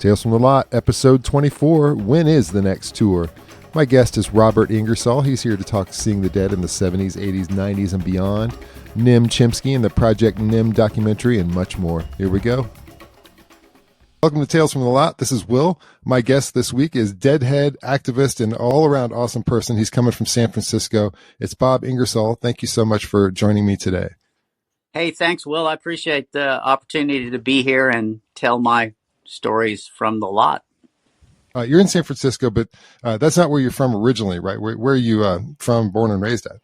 Tales from the Lot, episode 24. When is the next tour? My guest is Bob Ingersoll. He's here to talk Seeing the Dead in the 70s, 80s, 90s, and beyond. Nim Chimpsky and the Project Nim documentary, and much more. Here we go. Welcome to Tales from the Lot. This is Will. My guest this week is Deadhead, activist, and all-around awesome person. He's coming from San Francisco. It's Bob Ingersoll. Thank you so much for joining me today. Hey, thanks, Will. I appreciate the opportunity to be here and tell my stories from the lot. You're in San Francisco, but that's not where you're from originally, right? Where are you from, born and raised at?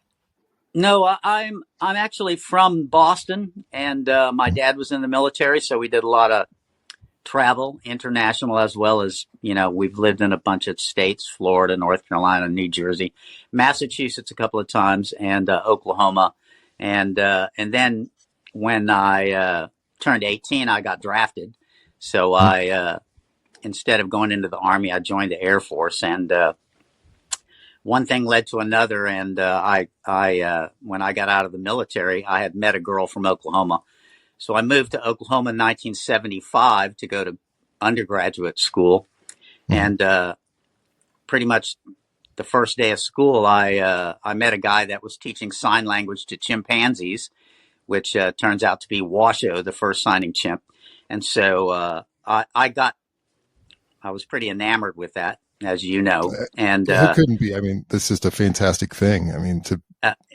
No, I'm actually from Boston, and my dad was in the military, so we did a lot of travel, international, as well as, we've lived in a bunch of states, Florida, North Carolina, New Jersey, Massachusetts a couple of times, and Oklahoma. And then when I turned 18, I got drafted. So I, instead of going into the Army, I joined the Air Force, and one thing led to another. And I when I got out of the military, I had met a girl from Oklahoma. So I moved to Oklahoma in 1975 to go to undergraduate school. And pretty much the first day of school, I met a guy that was teaching sign language to chimpanzees, which turns out to be Washoe, the first signing chimp. And so I was pretty enamored with that, as you know. And who couldn't be? I mean, this is a fantastic thing. I mean, to be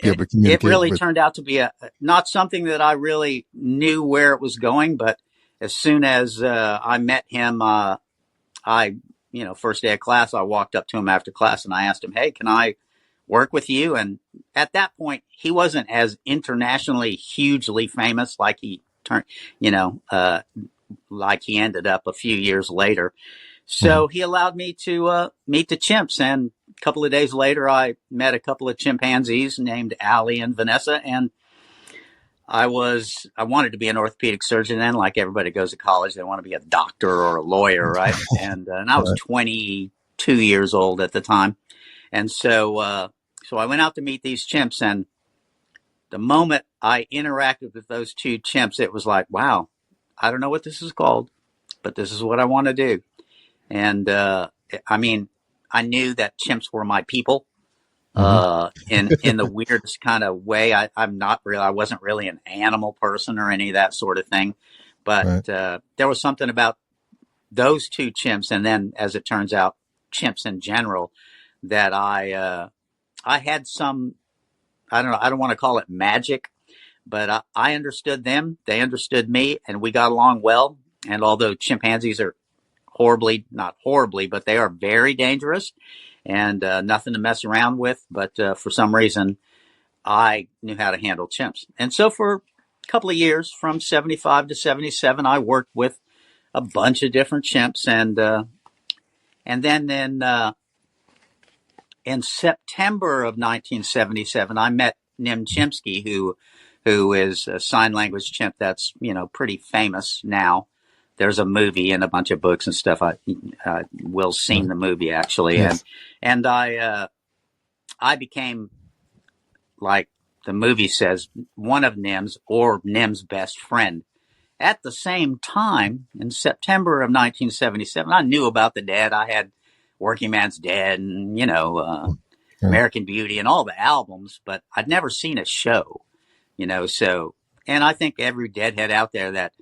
able to communicate. It really turned out to be not something that I really knew where it was going, but as soon as I met him, first day of class, I walked up to him after class and I asked him, "Hey, can I work with you?" And at that point, he wasn't as internationally hugely famous like he turned, like he ended up a few years later. So he allowed me to meet the chimps. And a couple of days later, I met a couple of chimpanzees named Allie and Vanessa. And I wanted to be an orthopedic surgeon then, like everybody goes to college. They want to be a doctor or a lawyer, right? And I was 22 years old at the time. And so I went out to meet these chimps. And the moment I interacted with those two chimps, it was like, wow, I don't know what this is called, but this is what I want to do. And I knew that chimps were my people in the weirdest kind of way. I wasn't really an animal person or any of that sort of thing. But there was something about those two chimps, and then, as it turns out, chimps in general, that I had some, I don't want to call it magic, but I understood them, they understood me, and we got along well. And although chimpanzees are not horribly, but they are very dangerous and nothing to mess around with. But for some reason, I knew how to handle chimps. And so for a couple of years, from 75 to 77, I worked with a bunch of different chimps. And then in September of 1977, I met Nim Chimpsky, who is a sign language chimp that's, pretty famous now. There's a movie and a bunch of books and stuff. Will's seen the movie, actually. Yes. And I became, like the movie says, one of Nim's best friend. At the same time, in September of 1977, I knew about the Dead. I had Working Man's Dead and, American Beauty and all the albums, but I'd never seen a show, so, and I think every Deadhead out there that,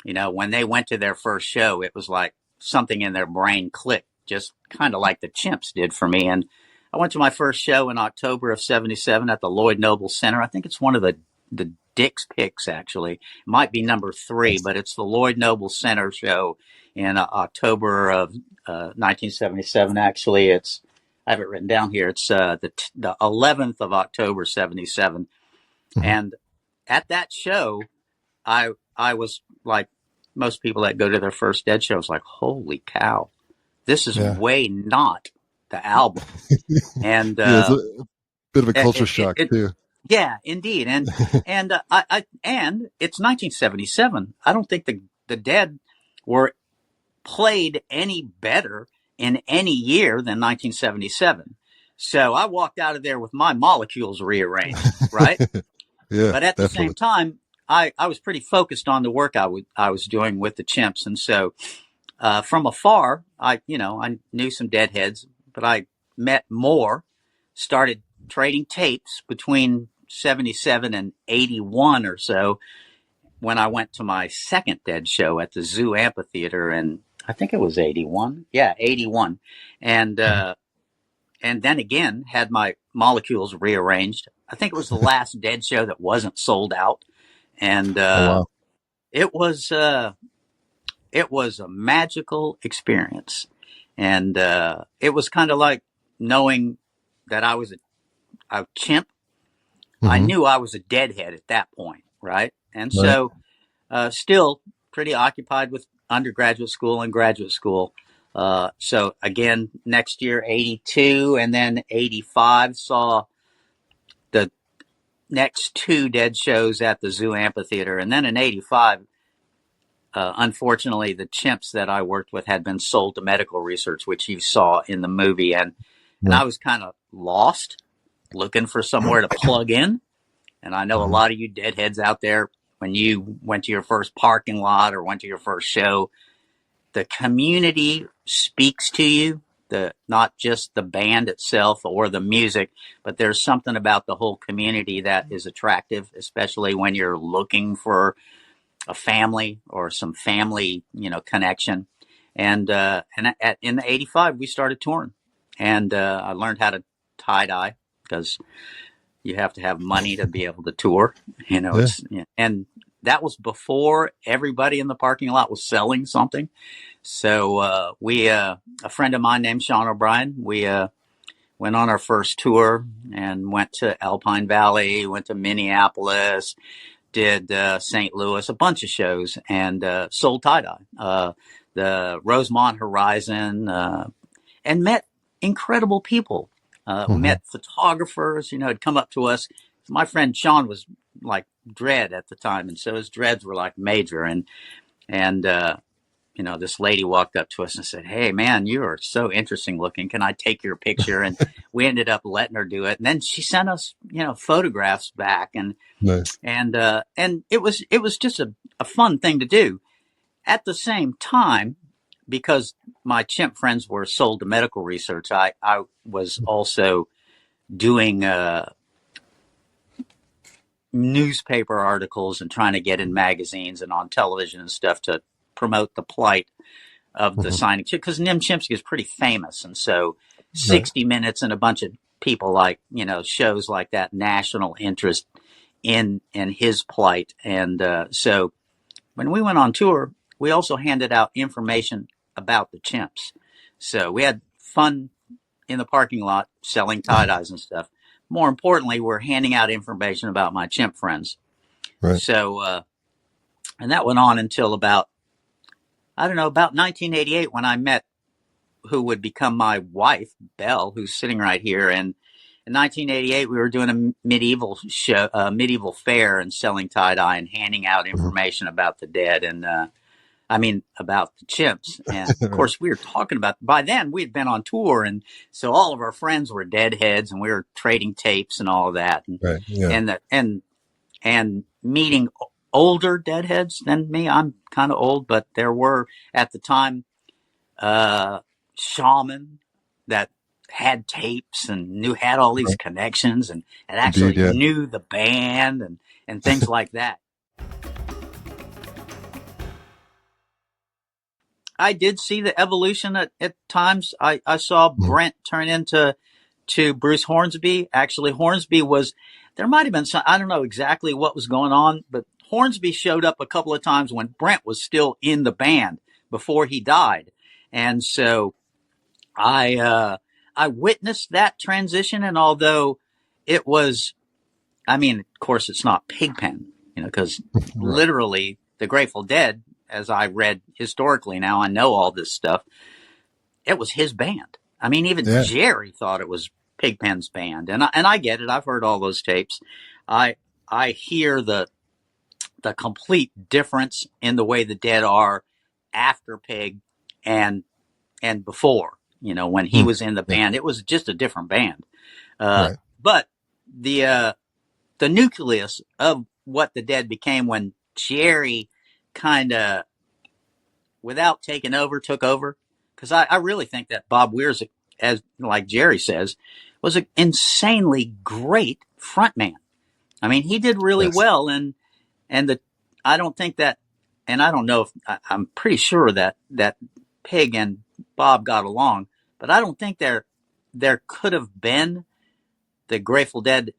when they went to their first show, it was like something in their brain clicked, just kind of like the Chimps did for me. And I went to my first show in October of 77 at the Lloyd Noble Center. I think it's one of the Dick's Picks, actually. It might be number 3, but it's the Lloyd Noble Center show in October of 1977. Actually, I have it written down here. It's the 11th of October, 77. And at that show, I was like most people that go to their first Dead shows, like, holy cow, this is way not the album. And it's a bit of a culture shock too. Yeah, indeed. And and it's 1977. I don't think the Dead were played any better in any year than 1977. So I walked out of there with my molecules rearranged, right? Yeah, but at the same time, I was pretty focused on the work I was doing with the Chimps. And so From afar, I knew some Deadheads, but I met more, started trading tapes between 77 and 81 or so when I went to my second Dead show at the Zoo Amphitheater, and I think it was 81. Yeah, 81. And, and then again had my molecules rearranged. I think it was the last Dead show that wasn't sold out. And, Oh wow. it was, it was a magical experience. And it was kind of like knowing that I was a chimp. I Mm-hmm. knew I was a deadhead at that point, right? And Right. so, still pretty occupied with undergraduate school and graduate school. So again, next year, 82, and then 85 saw the next two Dead shows at the Zoo Amphitheater. And then in 85, unfortunately, the chimps that I worked with had been sold to medical research, which you saw in the movie. And I Right. was kind of lost, looking for somewhere to plug in. And I know a Mm-hmm. lot of you deadheads out there, when you went to your first parking lot or went to your first show, the community speaks to you, the not just the band itself or the music, but there's something about the whole community that is attractive, especially when you're looking for a family or some family, connection. And in the 85, we started touring, and I learned how to tie dye because you have to have money to be able to tour. Yeah. And that was before everybody in the parking lot was selling something. So a friend of mine named Sean O'Brien, we went on our first tour and went to Alpine Valley, went to Minneapolis, did St. Louis, a bunch of shows, and sold tie dye, the Rosemont Horizon, and met incredible people. Mm-hmm. Met photographers, had come up to us. My friend Sean was like dread at the time, and so his dreads were like major. And this lady walked up to us and said, "Hey, man, you are so interesting looking. Can I take your picture?" And we ended up letting her do it. And then she sent us, photographs back, Nice. and it was just a fun thing to do. At the same time, because my chimp friends were sold to medical research, I was also doing newspaper articles and trying to get in magazines and on television and stuff to promote the plight of the Mm-hmm. signing chimp, because Nim Chimpsky is pretty famous, and so Right. 60 Minutes and a bunch of people like shows like that, national interest in his plight. And so when we went on tour, we also handed out information about the chimps. So we had fun in the parking lot selling tie dyes and stuff. More importantly, we're handing out information about my chimp friends. Right. So, and that went on until about, I don't know, about 1988, when I met who would become my wife, Belle, who's sitting right here. And in 1988, we were doing a medieval show, medieval fair, and selling tie dye and handing out Mm-hmm. information about the dead, and about the chimps. And of Right. course, we were talking about, by then we'd been on tour. And so all of our friends were deadheads, and we were trading tapes and all of that. And, Right. Yeah. and, the, and meeting older deadheads than me. I'm kind of old, but there were at the time, shaman that had tapes and had all these Right. connections, and Indeed. actually Yeah. knew the band and things like that. I did see the evolution at times. I saw Mm-hmm. Brent turn into Bruce Hornsby. Actually, Hornsby was, there might have been some, I don't know exactly what was going on, but Hornsby showed up a couple of times when Brent was still in the band before he died. And so I witnessed that transition. And although it was, I mean, of course, it's not Pigpen, because Right. literally the Grateful Dead, as I read historically now, I know all this stuff. It was his band. I mean, even Yeah. Jerry thought it was Pigpen's band, and I get it. I've heard all those tapes. I I hear the complete difference in the way the Dead are after Pig and before. When he Mm. was in the Yeah. band, it was just a different band. Uh, Right. but the uh, the nucleus of what the Dead became when Jerry kind of without taking over, took over. Because I really think that Bob Weir's, as like Jerry says, was an insanely great frontman. I mean, he did really Yes. well, and I don't think that, and I don't know if I'm pretty sure that Pig and Bob got along, but I don't think there could have been the Grateful Dead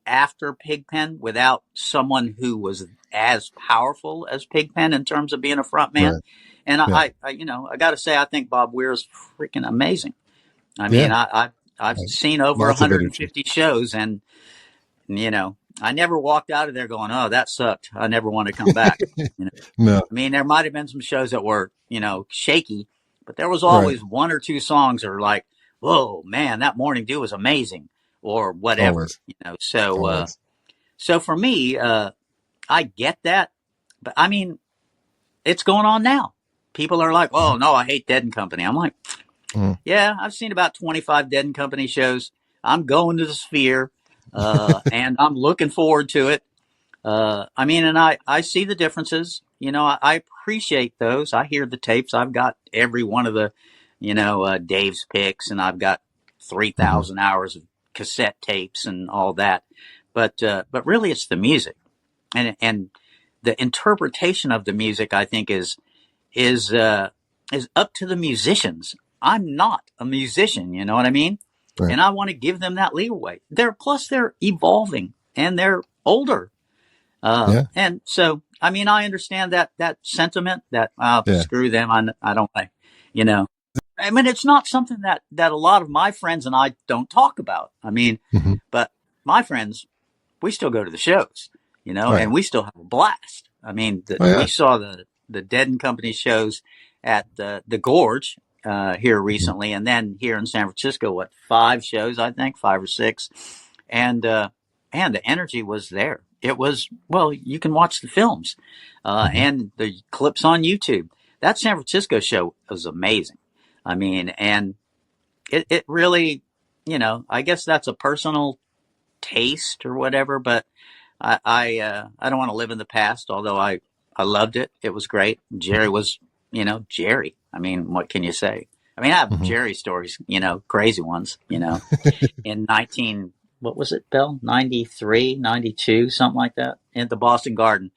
after Pigpen without someone who was as powerful as Pigpen in terms of being a front man. Right. And Yeah. I got to say, I think Bob Weir is freaking amazing. I mean, Yeah. I've seen over Lots of energy. 150 shows, and I never walked out of there going, "Oh, that sucked. I never want to come back." No. I mean, there might have been some shows that were, shaky, but there was Right. always one or two songs that were like, "Whoa, man, that Morning Dew was amazing," or whatever. Always. So for me, I get that, but I mean, it's going on now. People are like, "Oh no, I hate Dead and Company." I'm like, Mm. "Yeah, I've seen about 25 Dead and Company shows. I'm going to the Sphere, and I'm looking forward to it." I mean, and I see the differences. I appreciate those. I hear the tapes. I've got every one of the, Dave's picks, and I've got 3,000 hours of cassette tapes and all that. But really, it's the music, and the interpretation of the music. I think is up to the musicians. I'm not a musician. You know what I mean? Right. And I want to give them that leeway. They're evolving and they're older. Yeah. And so, I mean, I understand that sentiment that, Yeah. screw them. I don't like, I mean, it's not something that a lot of my friends and I don't talk about. I mean, Mhm. but my friends, we still go to the shows, Oh, yeah. and we still have a blast. I mean, Oh, yeah. we saw the Dead and Company shows at the Gorge, here recently. And then here in San Francisco, 5 shows, I think, 5 or 6. And the energy was there. It was, well, you can watch the films, and the clips on YouTube. That San Francisco show was amazing. I mean, and it really, I guess that's a personal taste or whatever, but I don't want to live in the past, although I loved it. It was great. Jerry was, Jerry. I mean, what can you say? I mean, I have Jerry stories, crazy ones, in what was it, Bill? 93, 92, something like that, in the Boston Garden.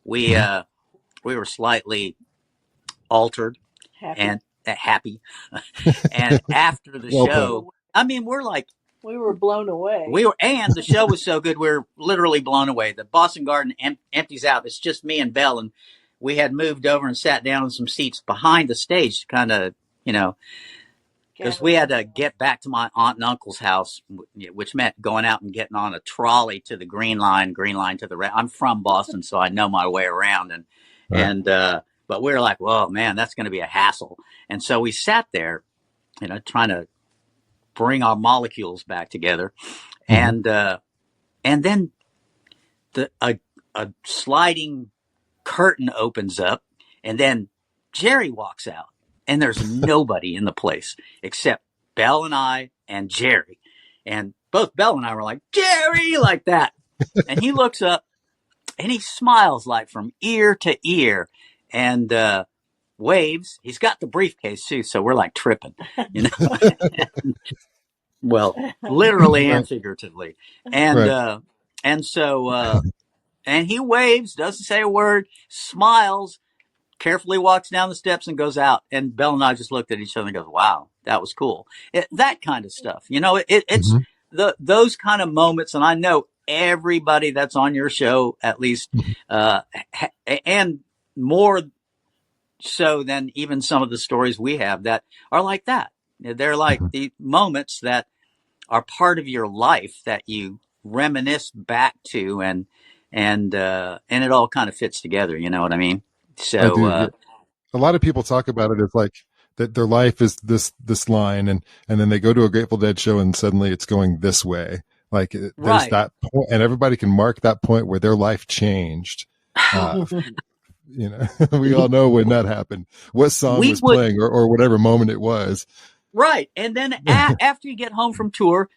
We, we were slightly altered and happy. And after the Well show, I mean, we were blown away. And the show was so good, we were literally blown away. The Boston Garden empties out. It's just me and Belle, and we had moved over and sat down in some seats behind the stage to kind of, because we had to get back to my aunt and uncle's house, which meant going out and getting on a trolley to the green line to the red. I'm from Boston, so I know my way around. But we were like, whoa, man, that's going to be a hassle. And so we sat there, trying to bring our molecules back together. And then a sliding curtain opens up, and then Jerry walks out, and there's nobody in the place except Belle and I and Jerry. And both Belle and I were like, Jerry, like that. And he looks up and he smiles like from ear to ear and waves. He's got the briefcase too, so we're like tripping, well, literally and figuratively. And so and he waves, doesn't say a word, smiles, carefully walks down the steps and goes out. And Belle and I just looked at each other and goes, wow, that was cool. That kind of stuff. It's those kind of moments. And I know everybody that's on your show, at least, and more so than even some of the stories we have that are like that. They're like the moments that are part of your life that you reminisce back to, and it all kind of fits together. You know what I mean? So I do. A lot of people talk about it as like that their life is this line, and then they go to a Grateful Dead show and suddenly it's going this way. Like there's that point, and everybody can mark that point where their life changed. We all know when that happened, what song was playing, or whatever moment it was. Right. And then after you get home from tour,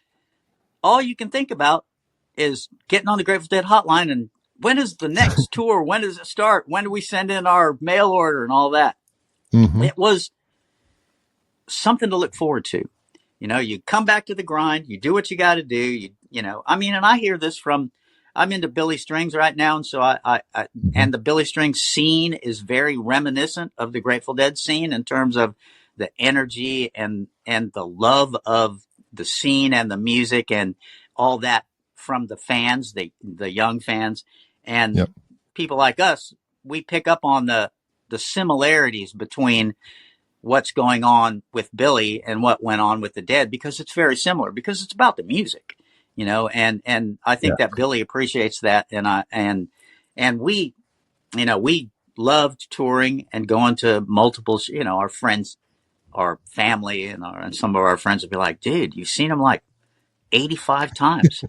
all you can think about is getting on the Grateful Dead hotline and when is the next tour? When does it start? When do we send in our mail order and all that? Mm-hmm. It was something to look forward to. You come back to the grind, you do what you got to do. And I hear this I'm into Billy Strings right now. And so and the Billy Strings scene is very reminiscent of the Grateful Dead scene in terms of the energy and the love of the scene and the music and all that from the fans, the young fans, and Yep. people like us. We pick up on the similarities between what's going on with Billy and what went on with the Dead, because it's very similar, because it's about the music, and I think Yeah. that Billy appreciates that. And we, we loved touring and going to multiple, our friends, our family and some of our friends would be like, dude, you've seen him like 85 times.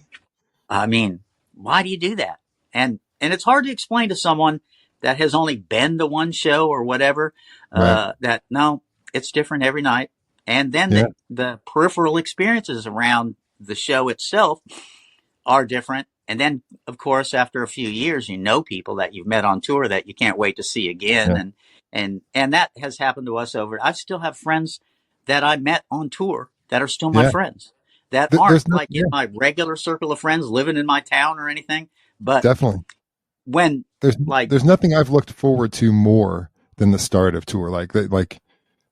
I mean, why do you do that? And it's hard to explain to someone that has only been to one show or whatever, Right. that no, it's different every night. And then Yeah. the peripheral experiences around the show itself are different. And then, of course, after a few years, people that you've met on tour that you can't wait to see again. Yeah. And that has happened to us I still have friends that I met on tour that are still my Yeah. friends, that There's aren't no. like in Yeah. my regular circle of friends living in my town or anything. But Definitely. when, There's like, there's nothing I've looked forward to more than the start of tour. Like the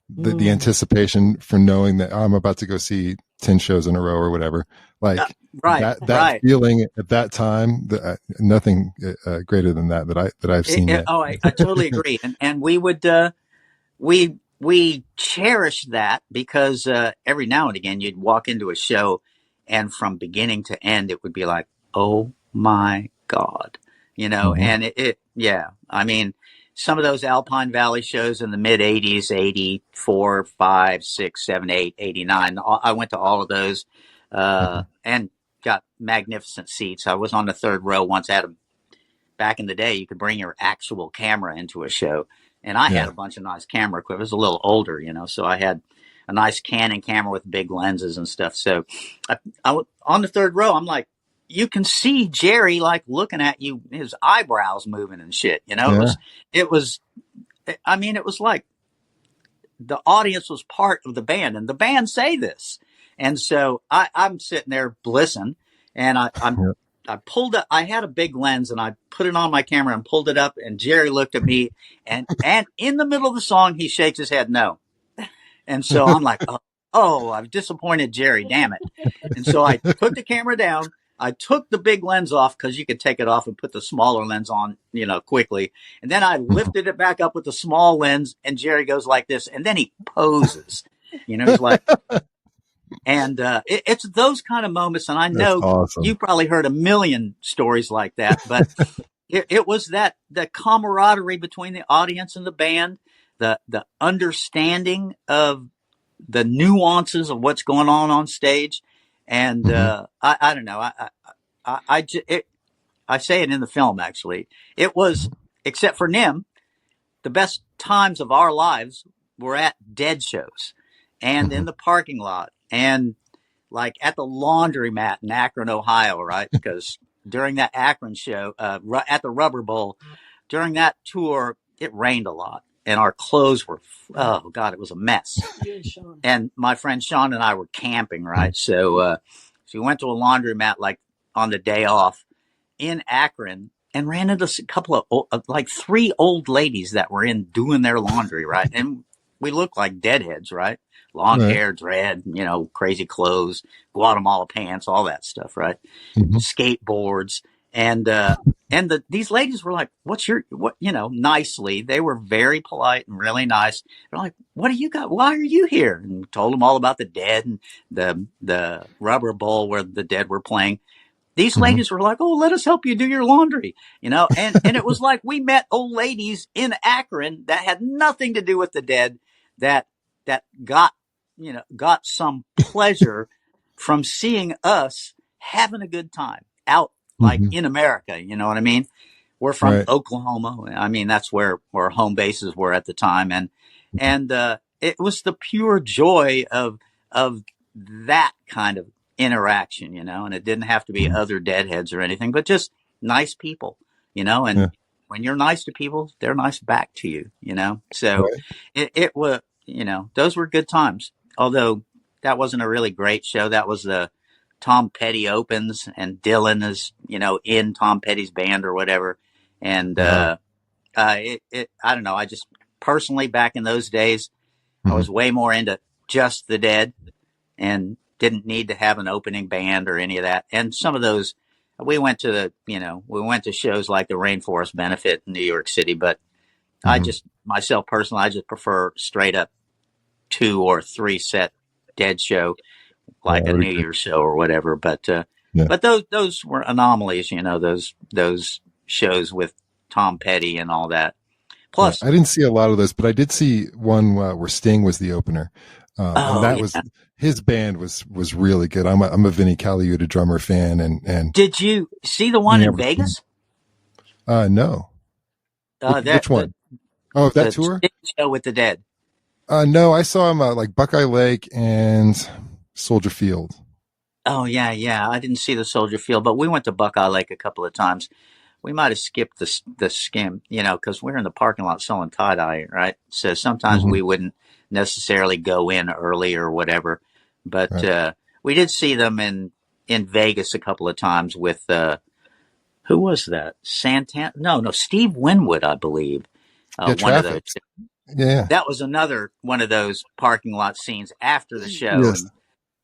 Mm. anticipation for knowing that I'm about to go see 10 shows in a row or whatever. Like right, that feeling at that time, nothing greater than that I've seen yet. I totally agree. And we would, we cherish that because every now and again you'd walk into a show and from beginning to end it would be like, oh my God, Mm-hmm. and yeah, I mean, some of those Alpine Valley shows in the mid 80s, 84, 5, 6, 7, 8, 89. I went to all of those and got magnificent seats. I was on the third row once. Back in the day, you could bring your actual camera into a show. And I had Yeah. a bunch of nice camera equipment. I was a little older, so I had a nice Canon camera with big lenses and stuff. So on the third row, I'm like, you can see Jerry like looking at you, his eyebrows moving and shit. Yeah. It was, I mean, it was like the audience was part of the band and the band say this. And so I'm sitting there blissing and Yeah. I pulled up, I had a big lens and I put it on my camera and pulled it up and Jerry looked at me and in the middle of the song, he shakes his head no. And so I'm like, oh, I've disappointed Jerry, damn it. And so I put the camera down. I took the big lens off because you could take it off and put the smaller lens on, quickly. And then I lifted it back up with the small lens and Jerry goes like this. And then he poses, he's like, and it's those kind of moments. And I That's know awesome. you probably heard a million stories like that, but it was the camaraderie between the audience and the band, the understanding of the nuances of what's going on stage. And Mm-hmm. I don't know. I say it in the film, actually. It was, except for Nim, the best times of our lives were at Dead shows and Mm-hmm. in the parking lot and like at the laundromat in Akron, Ohio, right? Because during that Akron show, at the Rubber Bowl, during that tour, it rained a lot and our clothes were, oh God, it was a mess. You and Sean. And my friend Sean and I were camping, right? So we went to a laundromat like on the day off in Akron and ran into a couple of like three old ladies that were in doing their laundry, right? And we looked like deadheads, right? Long Right. hair, dread, crazy clothes, Guatemala pants, all that stuff, right? Mm-hmm. Skateboards. And these ladies were like, nicely. They were very polite and really nice. They're like, what do you got? Why are you here? And we told them all about the Dead and the Rubber Bowl where the Dead were playing. These Mm-hmm. ladies were like, oh, let us help you do your laundry, and it was like we met old ladies in Akron that had nothing to do with the Dead that got, got some pleasure from seeing us having a good time out like Mm-hmm. in America. You know what I mean? We're from Right. Oklahoma. I mean, that's where home bases were at the time. And it was the pure joy of that kind of interaction, and it didn't have to be Mm-hmm. other deadheads or anything, but just nice people, and Yeah. when you're nice to people, they're nice back to you, you know? So Right. it was, you know, those were good times. Although that wasn't a really great show. That was the Tom Petty opens and Dylan is, you know, in Tom Petty's band or whatever. And, Uh-huh. I don't know. I just personally back in those days, I Mhm. was way more into just the Dead and didn't need to have an opening band or any of that. And some of those, we went to we went to shows like the Rainforest Benefit in New York City, but I Mhm. just, myself personally, I just prefer straight up 2 or 3 set Dead show, Yeah, like I a would New agree. Year's show or whatever. Yeah. But those were anomalies, you know, those shows with Tom Petty and all that. Yeah, Plus, I didn't see a lot of those, but I did see one where Sting was the opener, and oh that was yeah, his band was really good. I'm a Vinnie Colaiuta drummer fan, and did you see the one being in able to see, Vegas? no, That which one? Oh, that the tour? Sting show with the Dead. No, I saw him like Buckeye Lake and Soldier Field. Oh yeah, yeah. I didn't see the Soldier Field, but we went to Buckeye Lake a couple of times. We might have skipped the skim, you know, because we're in the parking lot selling tie dye, right? So sometimes Hmm. we wouldn't necessarily go in early or whatever. But Right. we did see them in Vegas a couple of times with who was that? Santana? No, Steve Winwood, I believe. Yeah, One of those. Traffic. Yeah. That was another one of those parking lot scenes after the show, Yes. and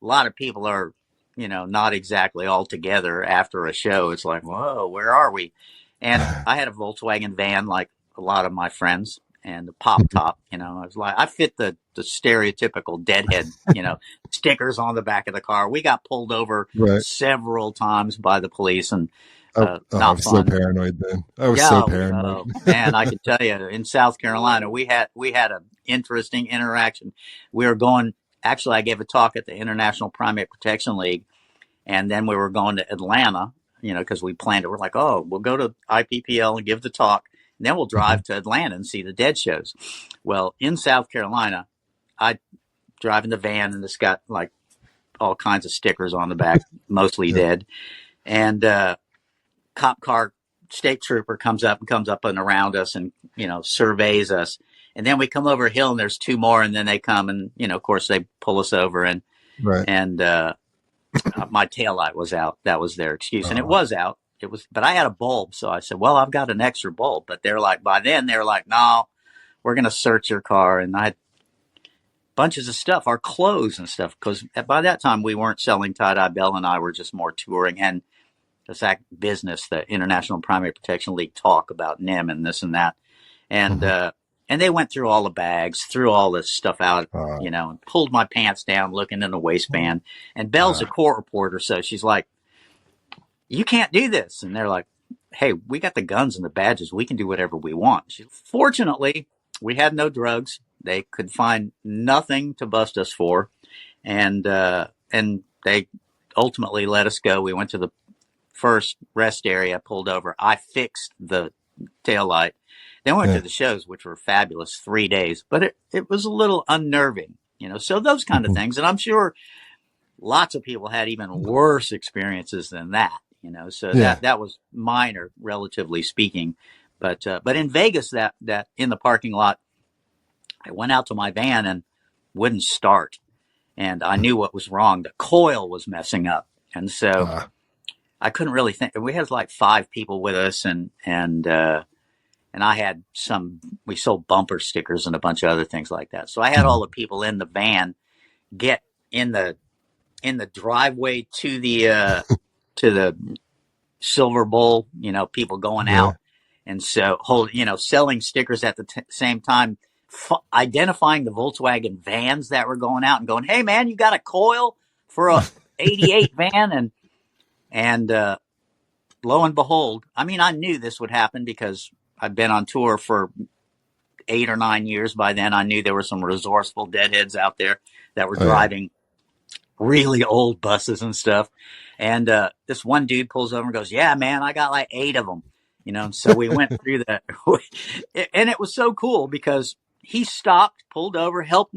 a lot of people are, you know, not exactly all together after a show. It's like, whoa, where are we? And I had a Volkswagen van, like a lot of my friends, and the pop top. You know, I was like, I fit the stereotypical Deadhead, you know, stickers on the back of the car. We got pulled over Right. several times by the police, and I not was so fun. paranoid then. I was so Yeah, paranoid. man, I can tell you, in South Carolina, we had an interesting interaction. We were going. Actually, I gave a talk at the International Primate Protection League, and then we were going to Atlanta. You know, because we planned it. We're like, oh, we'll go to IPPL and give the talk, and then we'll Mhm. drive to Atlanta and see the Dead shows. Well, in South Carolina, I drive in the van, and it's got like all kinds of stickers on the back, mostly Yeah. Dead, and cop car state trooper comes up and around us and, you know, surveys us. And then we come over a hill and there's 2 more, and then they come and, you know, of course they pull us over Right. and my taillight was out. That was their excuse. And it Uh, was out. It was, but I had a bulb. So I said, well, I've got an extra bulb. But they're like, by then they're like, no, we're going to search your car. And I had bunches of stuff, our clothes and stuff. Cause by that time we weren't selling tie dye. Bell and I were just more touring. And that business, the International Primate Protection League, talk about Nim and this and that, and mhm. uh, and they went through all the bags, threw all this stuff out, uh, you know, and pulled my pants down, looking in the waistband. And Belle's uh, a court reporter, so she's like, "You can't do this," and they're like, "Hey, we got the guns and the badges. We can do whatever we want." Fortunately, we had no drugs. They could find nothing to bust us for, and they ultimately let us go. We went to the first rest area, pulled over. I fixed the tail light. Then we went to yeah. the shows, which were fabulous, 3 days, but it was a little unnerving, you know, so those kind of Mhm. things. And I'm sure lots of people had even worse experiences than that, you know, so Yeah. that was minor, relatively speaking. But in Vegas, that in the parking lot, I went out to my van and wouldn't start. And I knew what was wrong. The coil was messing up. And so Uh, I couldn't really think. We had like 5 people with us, and I had some. We sold bumper stickers and a bunch of other things like that. So I had all mhm. the people in the van get in the driveway to the Silver Bowl. You know, people going Yeah. out, and so selling stickers at the same time, identifying the Volkswagen vans that were going out and going, "Hey man, you got a coil for a '88 van?" And lo and behold, I mean, I knew this would happen because I've been on tour for 8 or 9 years by then. I knew there were some resourceful deadheads out there that were Oh yeah. driving really old buses and stuff. And this one dude pulls over and goes, "Yeah, man, I got like 8 of them." You know, and so we went through that. And it was so cool because he stopped, pulled over, helped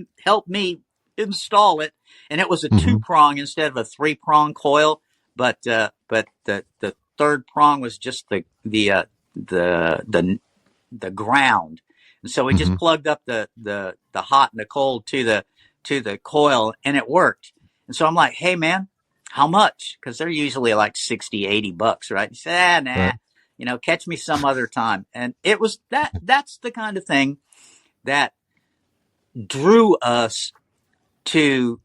me install it. And it was a two Hmm. prong instead of a 3 prong coil. But the third prong was just the ground. And so we just plugged up the hot and the cold to the coil, and it worked. And so I'm like, hey man, how much? Because they're usually like $60-$80, right? He said, nah, Right. Catch me some other time. And it was that's the kind of thing that drew us to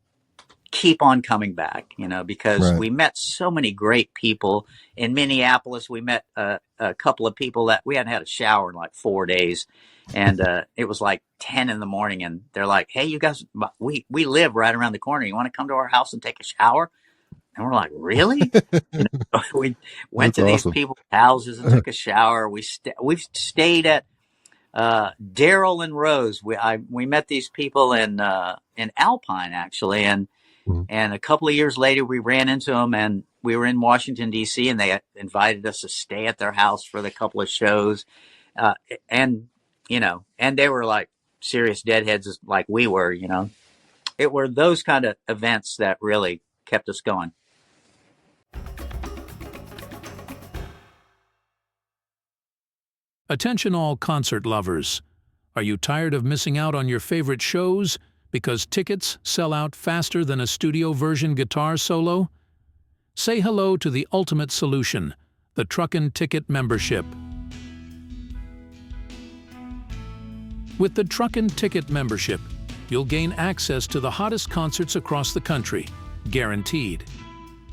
keep on coming back, because Right. we met so many great people in Minneapolis. We met a couple of people that we hadn't had a shower in like 4 days. And it was like 10 in the morning. And they're like, hey, you guys, we live right around the corner. You want to come to our house and take a shower? And we're like, really? We went That's to these awesome. people's houses and took a shower. We've stayed at Daryl and Rose. We met these people in Alpine actually, and Mhm. a couple of years later we ran into them, and we were in Washington D.C. and they invited us to stay at their house for the couple of shows, uh, and and they were like serious Deadheads like we were. It were those kind of events that really kept us going. Attention all concert lovers. Are you tired of missing out on your favorite shows because tickets sell out faster than a studio version guitar solo? Say hello to the ultimate solution, the Truckin' Ticket membership. With the Truckin' Ticket membership, you'll gain access to the hottest concerts across the country, guaranteed.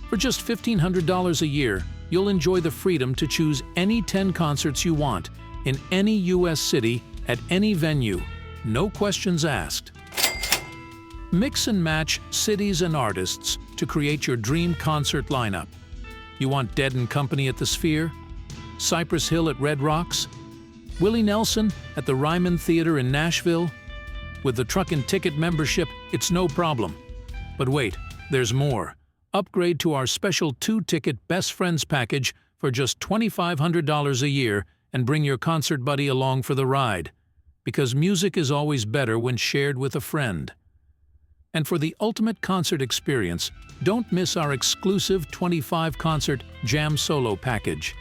For just $1,500 a year, you'll enjoy the freedom to choose any 10 concerts you want in any U.S. city at any venue, no questions asked. Mix and match cities and artists to create your dream concert lineup. You want Dead & Company at the Sphere? Cypress Hill at Red Rocks? Willie Nelson at the Ryman Theater in Nashville? With the Truckin' Ticket membership, it's no problem. But wait, there's more. Upgrade to our special 2-ticket Best Friends package for just $2,500 a year and bring your concert buddy along for the ride. Because music is always better when shared with a friend. And for the ultimate concert experience, don't miss our exclusive 25-concert Jam Solo package.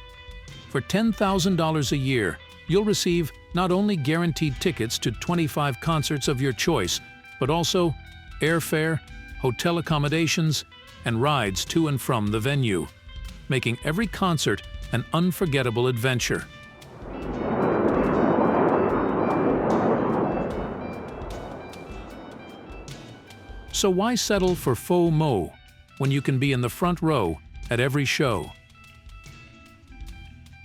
For $10,000 a year, you'll receive not only guaranteed tickets to 25 concerts of your choice, but also airfare, hotel accommodations, and rides to and from the venue, making every concert an unforgettable adventure. So why settle for faux mo when you can be in the front row at every show?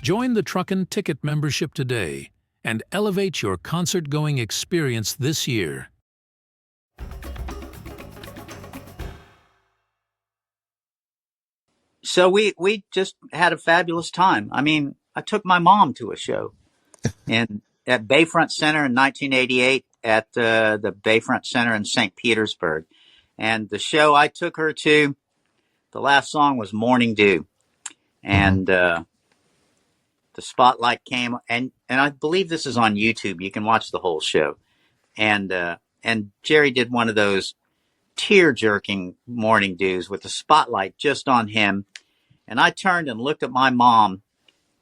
Join the Truckin' Ticket membership today and elevate your concert-going experience this year. So we just had a fabulous time. I mean, I took my mom to a show at Bayfront Center in 1988 at the Bayfront Center in St. Petersburg. And the show I took her to, the last song was Morning Dew. And the spotlight came, and I believe this is on YouTube. You can watch the whole show. And Jerry did one of those tear-jerking Morning Dews with the spotlight just on him. And I turned and looked at my mom,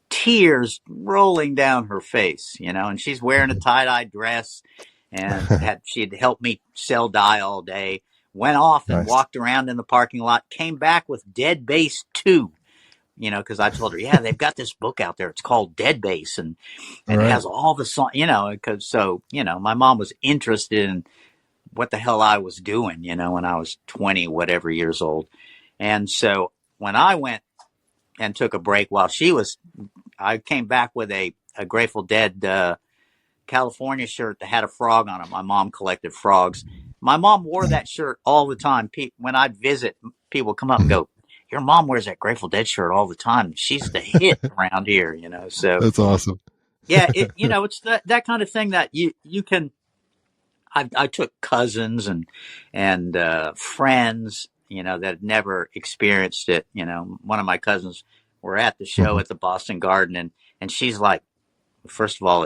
tears rolling down her face, and she's wearing a tie-dye dress, and she'd helped me sell dye all day, went off and Nice. walked around in the parking lot, came back with Dead Bass 2, because I told her, yeah, they've got this book out there. It's called Dead Bass, and All it right. has all the songs, my mom was interested in what the hell I was doing, when I was 20, whatever years old. And so when I went and took a break while I came back with a Grateful Dead California shirt that had a frog on it. My mom collected frogs. My mom wore that shirt all the time. When I'd visit, people would come up and go, your mom wears that Grateful Dead shirt all the time. She's the hit around here, So That's awesome. yeah, it's that kind of thing that you can. I took cousins and friends, that had never experienced it. One of my cousins were at the show at the Boston Garden, and she's like, first of all,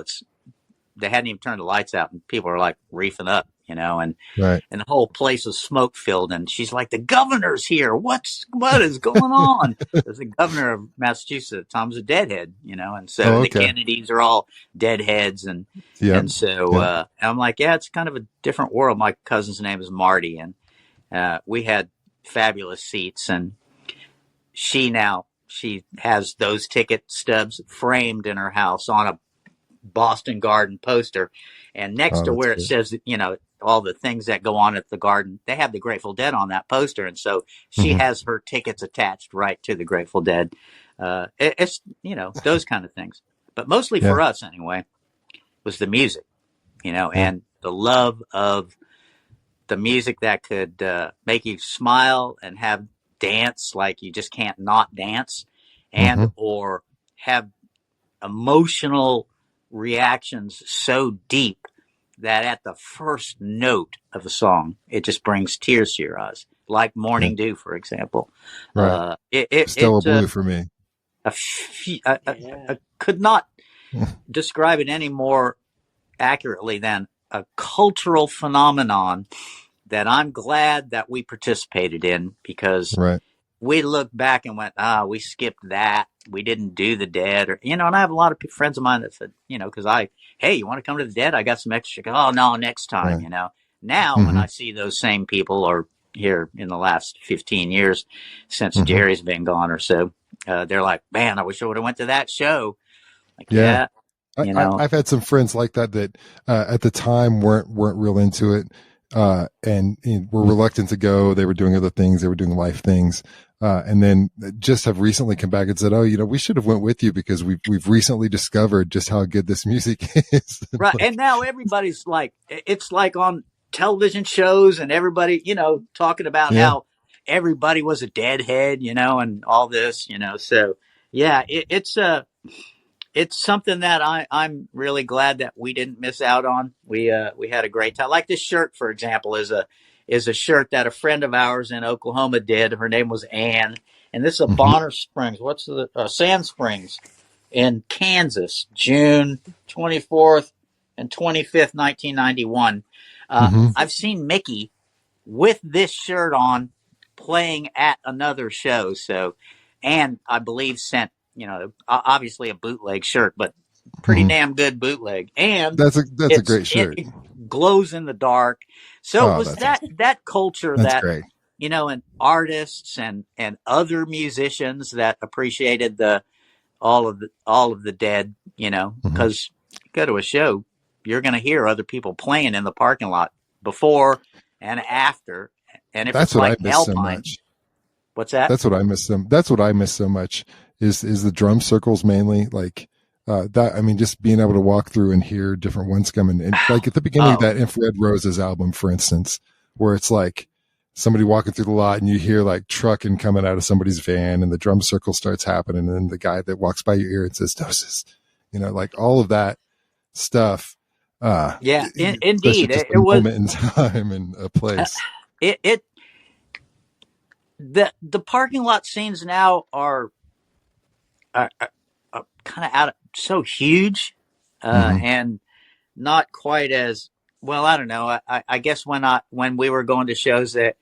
they hadn't even turned the lights out, and people are like reefing up, and Right. the whole place was smoke filled. And she's like, the governor's here. What is going on? There's the governor of Massachusetts. Tom's a Deadhead, and so Oh, the okay. Kennedys are all Deadheads. Yep. And so, Yep. I'm like, yeah, it's kind of a different world. My cousin's name is Marty, and, we had fabulous seats, and she has those ticket stubs framed in her house on a Boston Garden poster, and next Oh, to that's where it great. says, all the things that go on at the garden, they have the Grateful Dead on that poster, and so she Mm-hmm. has her tickets attached right to the Grateful Dead. It's those kind of things, but mostly Yeah. for us anyway was the music, Yeah. and the love of the music that could make you smile and have dance like you just can't not dance, and Mm-hmm. or have emotional reactions so deep that at the first note of a song, it just brings tears to your eyes, like Yeah. Morning Dew, for example. Right. It Stella Blue for me. I could not describe it any more accurately than a cultural phenomenon that I'm glad that we participated in, because Right. we looked back and went, we skipped that. We didn't do the Dead, or, and I have a lot of friends of mine that said, because hey, you want to come to the Dead? I got some extra. Oh, no, next time, Right. Now, when Mm-hmm. I see those same people, or here in the last 15 years since Mm-hmm. Jerry's been gone or so, they're like, man, I wish I would have went to that show. Like, Yeah. yeah, I've had some friends like that at the time weren't real into it, and were reluctant to go. They were doing other things. They were doing life things, and then just have recently come back and said, "Oh, we should have went with you because we've recently discovered just how good this music is." right. And now everybody's like, it's like on television shows, and everybody, talking about Yeah. how everybody was a Deadhead, and all this, So yeah, it's something that I'm really glad that we didn't miss out on. We had a great time. Like this shirt, for example, is a shirt that a friend of ours in Oklahoma did. Her name was Ann, and this is a Mm-hmm. Bonner Springs. What's the Sand Springs in Kansas, June 24th and 25th, 1991. Mm-hmm. I've seen Mickey with this shirt on playing at another show. So, and I believe sent, obviously a bootleg shirt, but pretty Mm-hmm. damn good bootleg. And That's a great shirt. it glows in the dark. So it Oh, was that's awesome. that culture That's that, great. and artists and other musicians that appreciated all of the Dead, Mm-hmm. because you go to a show, you're going to hear other people playing in the parking lot before and after. And if That's it's what I like miss so Alpine, much. what's that? That's what I miss so much is the drum circles mainly, like that. I mean, just being able to walk through and hear different ones coming in, like at the beginning of that Infrared Roses album, for instance, where it's like somebody walking through the lot and you hear like trucking coming out of somebody's van and the drum circle starts happening. And then the guy that walks by your ear and says, doses, like all of that stuff. Yeah, Especially indeed. just It a was, moment in time and a place. the parking lot scenes now are kind of so huge, Mm-hmm. and not quite as well. I don't know. I guess when we were going to shows that,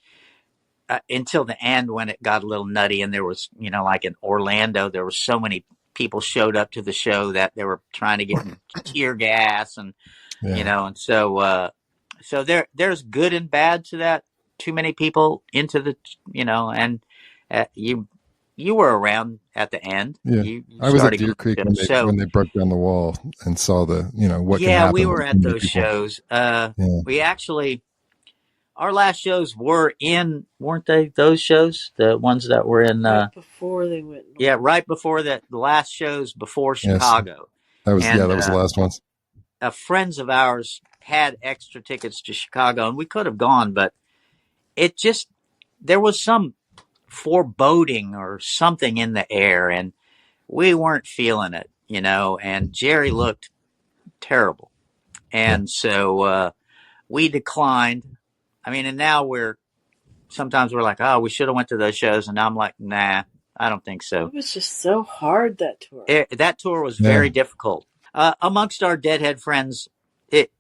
until the end, when it got a little nutty, and there was, like in Orlando, there were so many people showed up to the show that they were trying to get tear gas, and Yeah. and so there's good and bad to that. Too many people into the, and you were around at the end. Yeah. You I was at started Deer going Creek to when shows. So they broke down the wall and saw the, what can yeah, we happen were when too at many those people. shows. Yeah. We actually, our last shows weren't they those shows? The ones that were in, right before they went north. yeah, right before that, the last shows before Yes. Chicago. That was And the last ones. friends of ours had extra tickets to Chicago, and we could have gone, but there was some foreboding or something in the air, and we weren't feeling it, and Jerry looked terrible. And so we declined. I mean, and now sometimes we're like, oh, we should have went to those shows. And now I'm like, nah, I don't think so. It was just so hard, that tour. That tour was very difficult. Amongst our Deadhead friends, it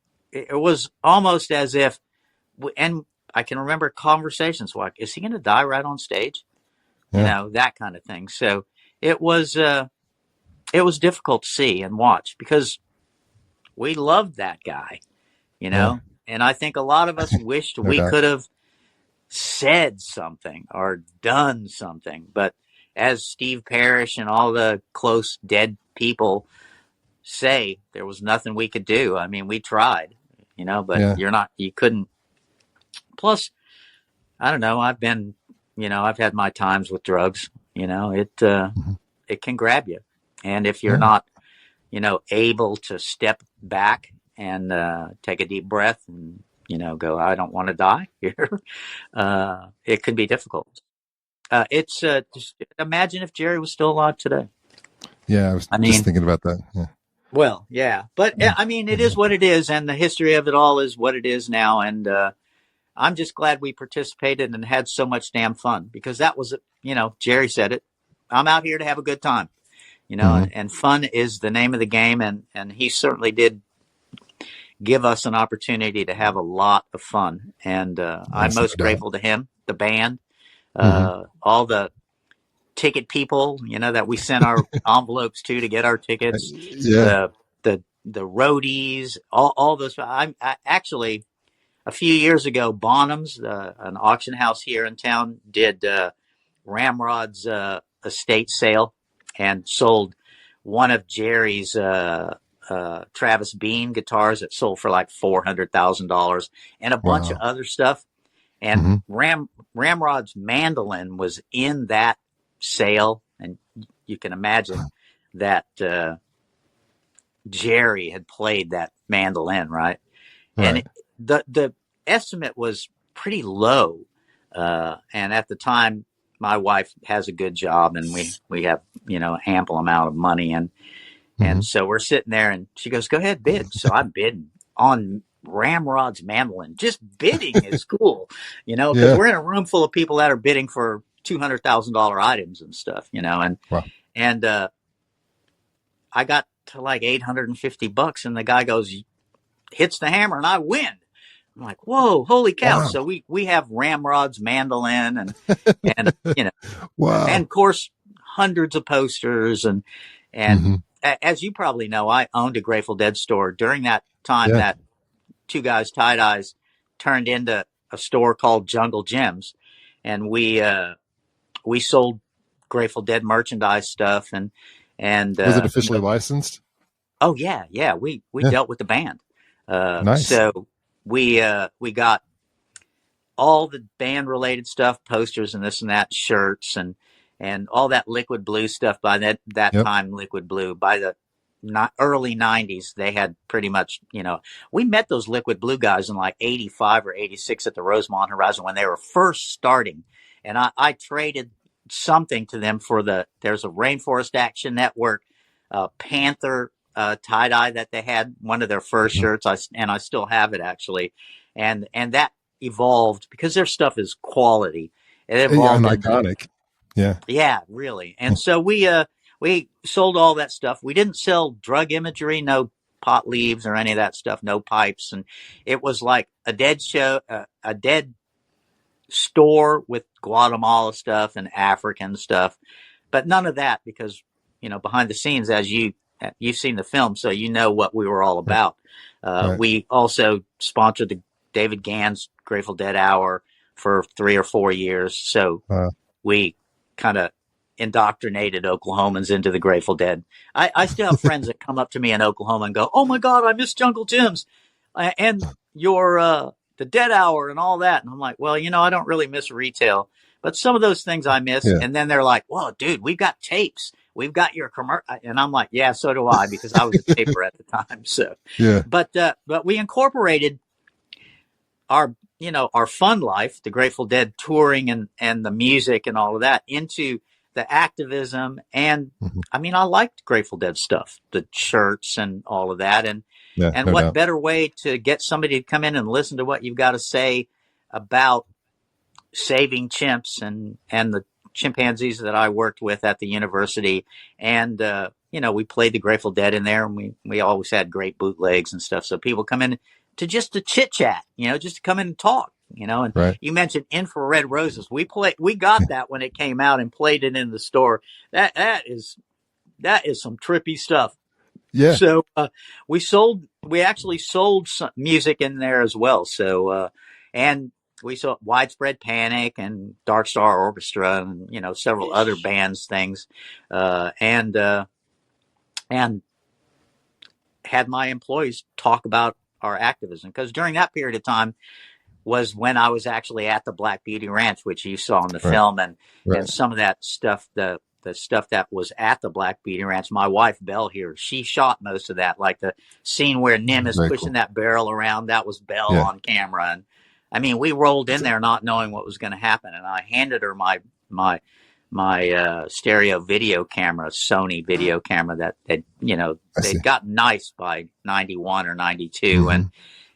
was almost as if and I can remember conversations like, "Is he going to die right on stage?" You Yeah. know, that kind of thing. So it was difficult to see and watch because we loved that guy, you Yeah. know. And I think a lot of us wished No we doubt. could have said something or done something. But as Steve Parrish and all the close dead people say, there was nothing we could do. I mean, we tried, you know, but Yeah. you couldn't. Plus, I don't know. I've had my times with drugs. You know, Mhm. it can grab you, and if you're Yeah. not, able to step back and take a deep breath and go, I don't want to die here. It can be difficult. It's just imagine if Jerry was still alive today. Yeah. I was I just mean, thinking about that. Yeah. well, yeah, but I mean, it is what it is, and the history of it all is what it is now, and I'm just glad we participated and had so much damn fun because that was, Jerry said it. I'm out here to have a good time, Hmm. and fun is the name of the game, and he certainly did give us an opportunity to have a lot of fun, and I'm Yes, no most doubt. grateful to him, the band, Hmm. all the ticket people, that we sent our envelopes to get our tickets, Yeah. the roadies, all those. I actually a few years ago, Bonham's, an auction house here in town, did Ramrod's estate sale and sold one of Jerry's Travis Bean guitars that sold for like $400,000 and a bunch of Wow. other stuff. And Hmm. Ramrod's mandolin was in that sale, and you can imagine that Jerry had played that mandolin, right? And Right. the estimate was pretty low. And at the time, my wife has a good job, and we have ample amount of money, Hmm. and so we're sitting there, and she goes, "Go ahead, bid." So I'm bidding on Ramrod's mandolin. Just bidding is cool, because Yeah. we're in a room full of people that are bidding for $200,000 items and stuff, Wow. and I got to like $850, and the guy goes, hits the hammer, and I win. I'm like, whoa, holy cow! Wow. So we have Ramrod's mandolin, and and Wow. of course hundreds of posters, and Hmm. as you probably know, I owned a Grateful Dead store during that time Yeah. that Two Guys Tight Eyes turned into a store called Jungle Gems, and we sold Grateful Dead merchandise stuff, and Was it officially licensed? oh yeah, we Yeah. dealt with the band, Nice. so we got all the band related stuff, posters and this and that, shirts and all that Liquid Blue stuff. By that Yep. time, Liquid Blue, by the early 90's, they had pretty much, we met those Liquid Blue guys in like 85 or 86 at the Rosemont Horizon when they were first starting, and I traded something to them for there's a Rainforest Action Network Panther tie-dye that they had, one of their first Mhm. shirts. I still have it actually, and that evolved because their stuff is quality. It Yeah, and evolved into, iconic. Yeah. yeah, really. And so we sold all that stuff. We didn't sell drug imagery, no pot leaves or any of that stuff, no pipes, and it was like a dead show, a dead store with Guatemala stuff and African stuff, but none of that because behind the scenes, as you've seen the film, so you know what we were all Right. about. Right. We also sponsored the David Gann's Grateful Dead Hour for 3 or 4 years, so Uh, we kind of indoctrinated Oklahomans into the Grateful Dead. I still have friends that come up to me in Oklahoma and go, "Oh my God, I miss Jungle Jim's and your the Dead Hour and all that." And I'm like, "Well, I don't really miss retail, but some of those things I miss." yeah. And then they're like, "Whoa, dude, we've got tapes. We've got your commercial." And I'm like, "Yeah, so do I," because I was a taper at the time. So, Yeah. but we incorporated our fun life, the Grateful Dead touring and the music and all of that into the activism. And Mhm. I mean, I liked Grateful Dead stuff, the shirts and all of that. Yeah. And No what doubt. better way to get somebody to come in and listen to what you've got to say about saving chimps and the chimpanzees that I worked with at the university. And, we played the Grateful Dead in there, and we always had great bootlegs and stuff. So people come in just to chit chat, just to come in and talk, and Right. you mentioned infrared roses. We got that when it came out and played it in the store. That is some trippy stuff. Yeah. So we actually sold some music in there as well. So and we saw Widespread Panic and Dark Star Orchestra and several other bands things, and had my employees talk about our activism, because during that period of time was when I was actually at the Black Beauty Ranch, which you saw in the Right. film, and Right. some of that stuff, the stuff that was at the Black Beauty Ranch. My wife Belle here, she shot most of that, like the scene where Nim is Very pushing cool. that barrel around. That was Belle Yeah. on camera, and I mean, we rolled in there not knowing what was going to happen, and I handed her my stereo video camera, Sony video camera that they'd gotten nice by 91 or 92, Mm-hmm.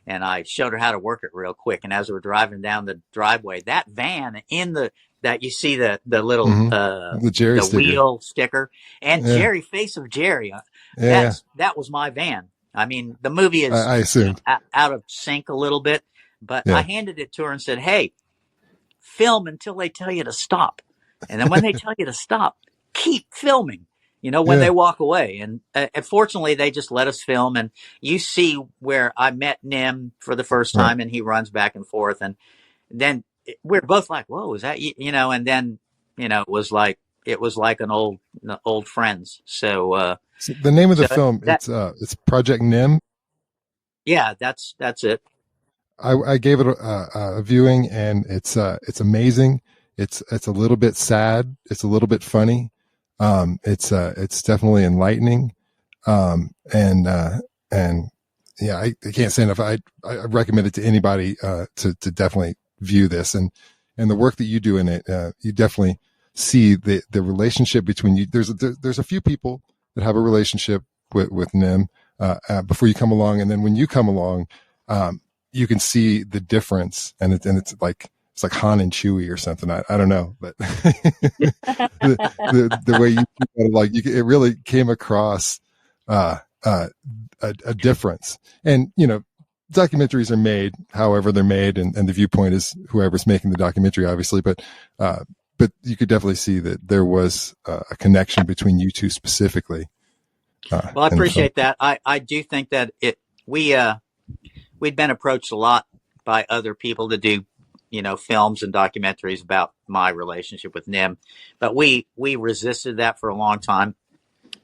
and I showed her how to work it real quick. And as we were driving down the driveway, that van that you see the little The Jerry the sticker. wheel sticker and Yeah. Jerry, face of Jerry, Yeah. that was my van. I mean, the movie is I assumed out of sync a little bit, but Yeah. I handed it to her and said, "Hey, film until they tell you to stop, and then when they tell you to stop, keep filming." When Yeah. they walk away. And fortunately, they just let us film. And you see where I met Nim for the first time, and he runs back and forth. And then we're both like, "Whoa, is that you?" And then it was like an old friends. So, So the name of the so film, it's Project Nim. yeah, that's it. I gave it a viewing, and it's amazing. It's a little bit sad. It's a little bit funny. It's definitely enlightening. And yeah, I can't say enough. I recommend it to anybody, to definitely view this, and the work that you do in it. You definitely see the relationship between you. There's a few people that have a relationship with Nim, before you come along. And then when you come along, you can see the difference, and it's like Han and Chewie or something. I don't know, but the way it really came across a difference. And documentaries are made however they're made, and the viewpoint is whoever's making the documentary, obviously. But you could definitely see that there was a connection between you two specifically. Well, I appreciate that. I do think that we'd been approached a lot by other people to do, films and documentaries about my relationship with Nim, but we resisted that for a long time.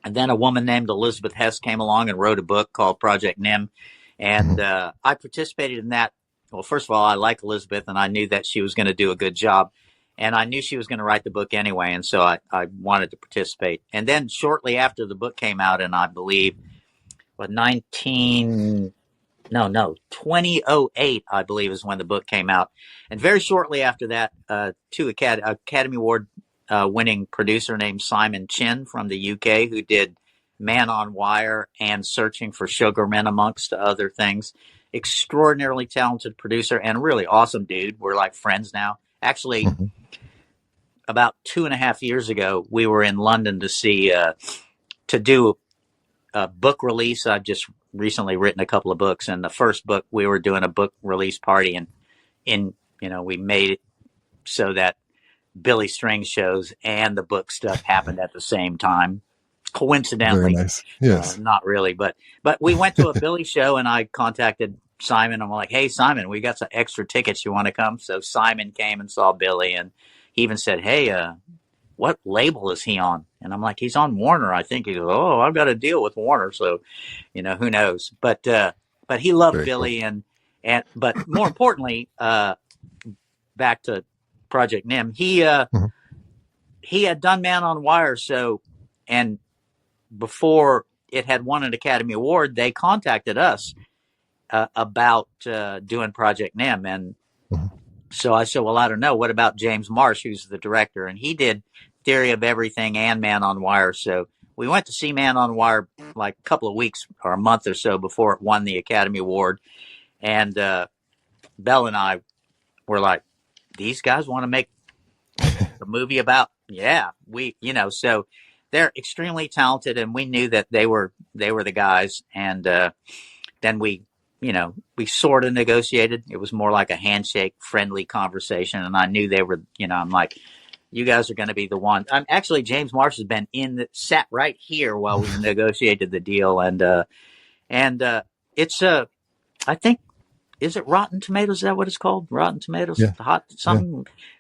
And then a woman named Elizabeth Hess came along and wrote a book called Project Nim, and I participated in that. Well, first of all, I like Elizabeth, and I knew that she was going to do a good job, and I knew she was going to write the book anyway, and so I wanted to participate. And then shortly after the book came out, and I believe 2008, I believe, is when the book came out. And very shortly after that, two Academy Award winning producer named Simon Chin from the UK, who did Man on Wire and Searching for Sugarman, amongst other things. Extraordinarily talented producer and really awesome dude. We're like friends now. Actually, about 2.5 years ago, we were in London to do a book release. I've just recently written a couple of books, and the first book, we were doing a book release party, and we made it so that Billy String shows and the book stuff happened at the same time. Coincidentally, very nice. Yes. Not really, but we went to a Billy show, and I contacted Simon. I'm like, "Hey, Simon, we got some extra tickets. You want to come?" So Simon came and saw Billy, and he even said, "Hey, what label is he on?" And I'm like, "He's on Warner, I think." He goes, "Oh, I've got a deal with Warner, so who knows?" But he loved Very Billy, cool. and but more importantly, back to Project Nim, he had done Man on Wire, and before it had won an Academy Award, they contacted us about doing Project Nim, and so I said, "Well, I don't know. What about James Marsh, who's the director?" And he did Theory of Everything and Man on Wire. So we went to see Man on Wire like a couple of weeks or a month or so before it won the Academy Award. And Belle and I were like, "These guys want to make a movie about," so they're extremely talented, and we knew that they were the guys. And then we we sort of negotiated. It was more like a handshake, friendly conversation. And I knew they were, I'm like, you guys are going to be the one. I'm actually, James Marsh has been sat right here while we negotiated the deal. And it's, I think, is it Rotten Tomatoes? Is that what it's called? Rotten Tomatoes? Yeah. Yeah.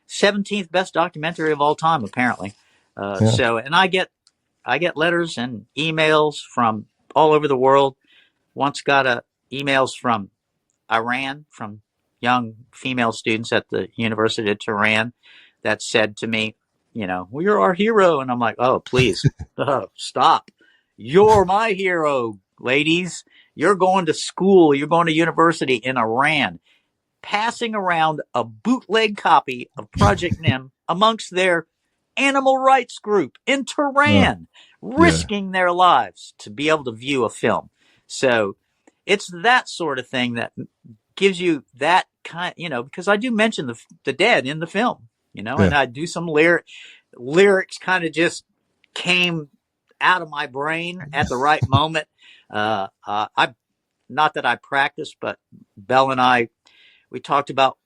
17th best documentary of all time, apparently. Yeah. So, and I get letters and emails from all over the world. Once got emails from Iran, from young female students at the University of Tehran, that said to me, well, you're our hero. And I'm like, oh, please, stop. You're my hero, ladies. You're going to school. You're going to university in Iran, passing around a bootleg copy of Project Nim amongst their animal rights group in Tehran, risking their lives to be able to view a film. So it's that sort of thing that gives you that kind, because I do mention the dead in the film, and I do some lyrics kind of just came out of my brain at the right moment. I not that I practiced, but Belle and I, we talked about,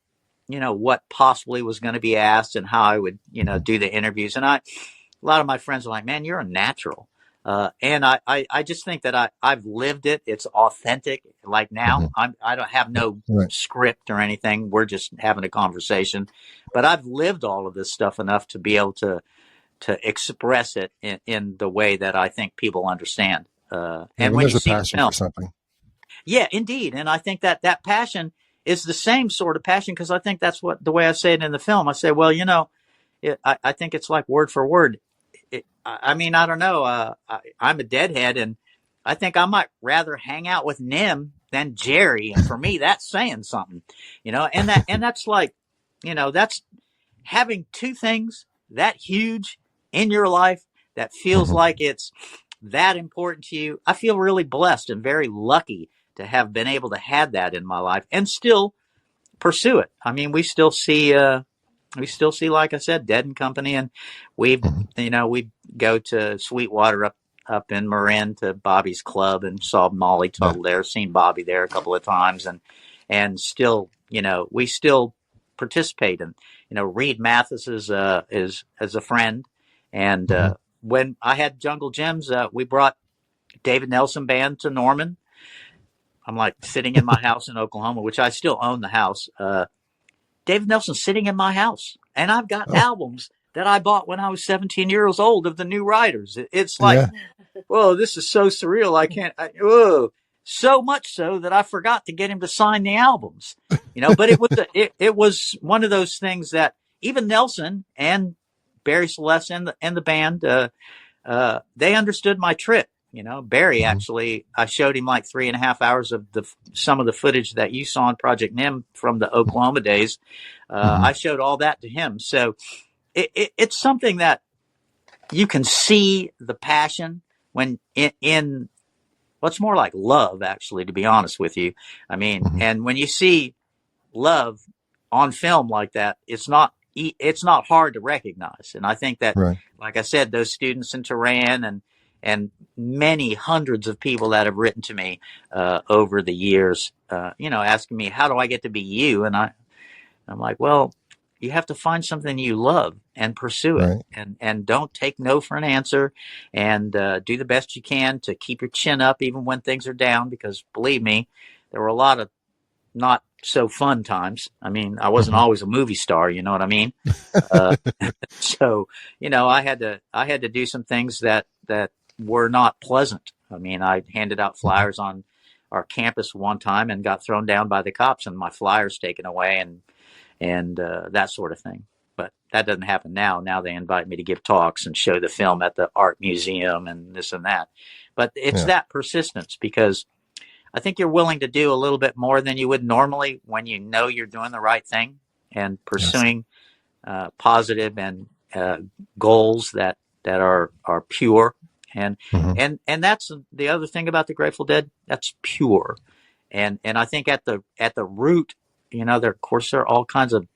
what possibly was going to be asked and how I would, do the interviews. And a lot of my friends are like, man, you're a natural. And I just think that I've lived it. It's authentic. Like now, I don't have no script or anything. We're just having a conversation, but I've lived all of this stuff enough to be able to express it in the way that I think people understand. And when you see the film, for something. yeah, indeed. And I think that passion is the same sort of passion, because I think that's the way I say it in the film. I say, well, I think it's like word for word. I mean, I don't know. I'm a Deadhead, and I think I might rather hang out with Nim than Jerry. And for me, that's saying something, and that's like, that's having two things that huge in your life that feels like it's that important to you. I feel really blessed and very lucky to have been able to have that in my life and still pursue it. I mean, we still see, like I said, Dead and Company, and we go to Sweetwater up in Marin to Bobby's club and saw Molly Tuttle there, seen Bobby there a couple of times, and still, we still participate. And, Reed Mathis is as a friend. And, when I had Jungle Gems, we brought David Nelson Band to Norman. I'm like sitting in my house in Oklahoma, which I still own the house. David Nelson's sitting in my house, and I've got albums that I bought when I was 17 years old of the new writers. It's like, whoa, this is so surreal. So much so that I forgot to get him to sign the albums, but it was one of those things that even Nelson and Barry Celeste and the band, they understood my trip. Barry, actually, I showed him like 3.5 hours of some of the footage that you saw on Project Nim from the Oklahoma days. I showed all that to him. So it's something that you can see the passion when in what's more like love, actually, to be honest with you. I mean, and when you see love on film like that, it's not hard to recognize. And I think that, like I said, those students in Tehran and many hundreds of people that have written to me over the years, asking me, how do I get to be you? And I'm like, well, you have to find something you love and pursue it, and don't take no for an answer, and do the best you can to keep your chin up even when things are down, because believe me, there were a lot of not so fun times. I mean, I wasn't always a movie star, you know what I mean? So, I had to do some things that were not pleasant. I mean, I handed out flyers on our campus one time and got thrown down by the cops and my flyers taken away and that sort of thing. But that doesn't happen now. Now they invite me to give talks and show the film at the art museum and this and that. But it's that persistence, because I think you're willing to do a little bit more than you would normally when you know you're doing the right thing and pursuing positive and goals that are pure. And that's the other thing about the Grateful Dead. That's pure. And I think at the root, of course, there are all kinds of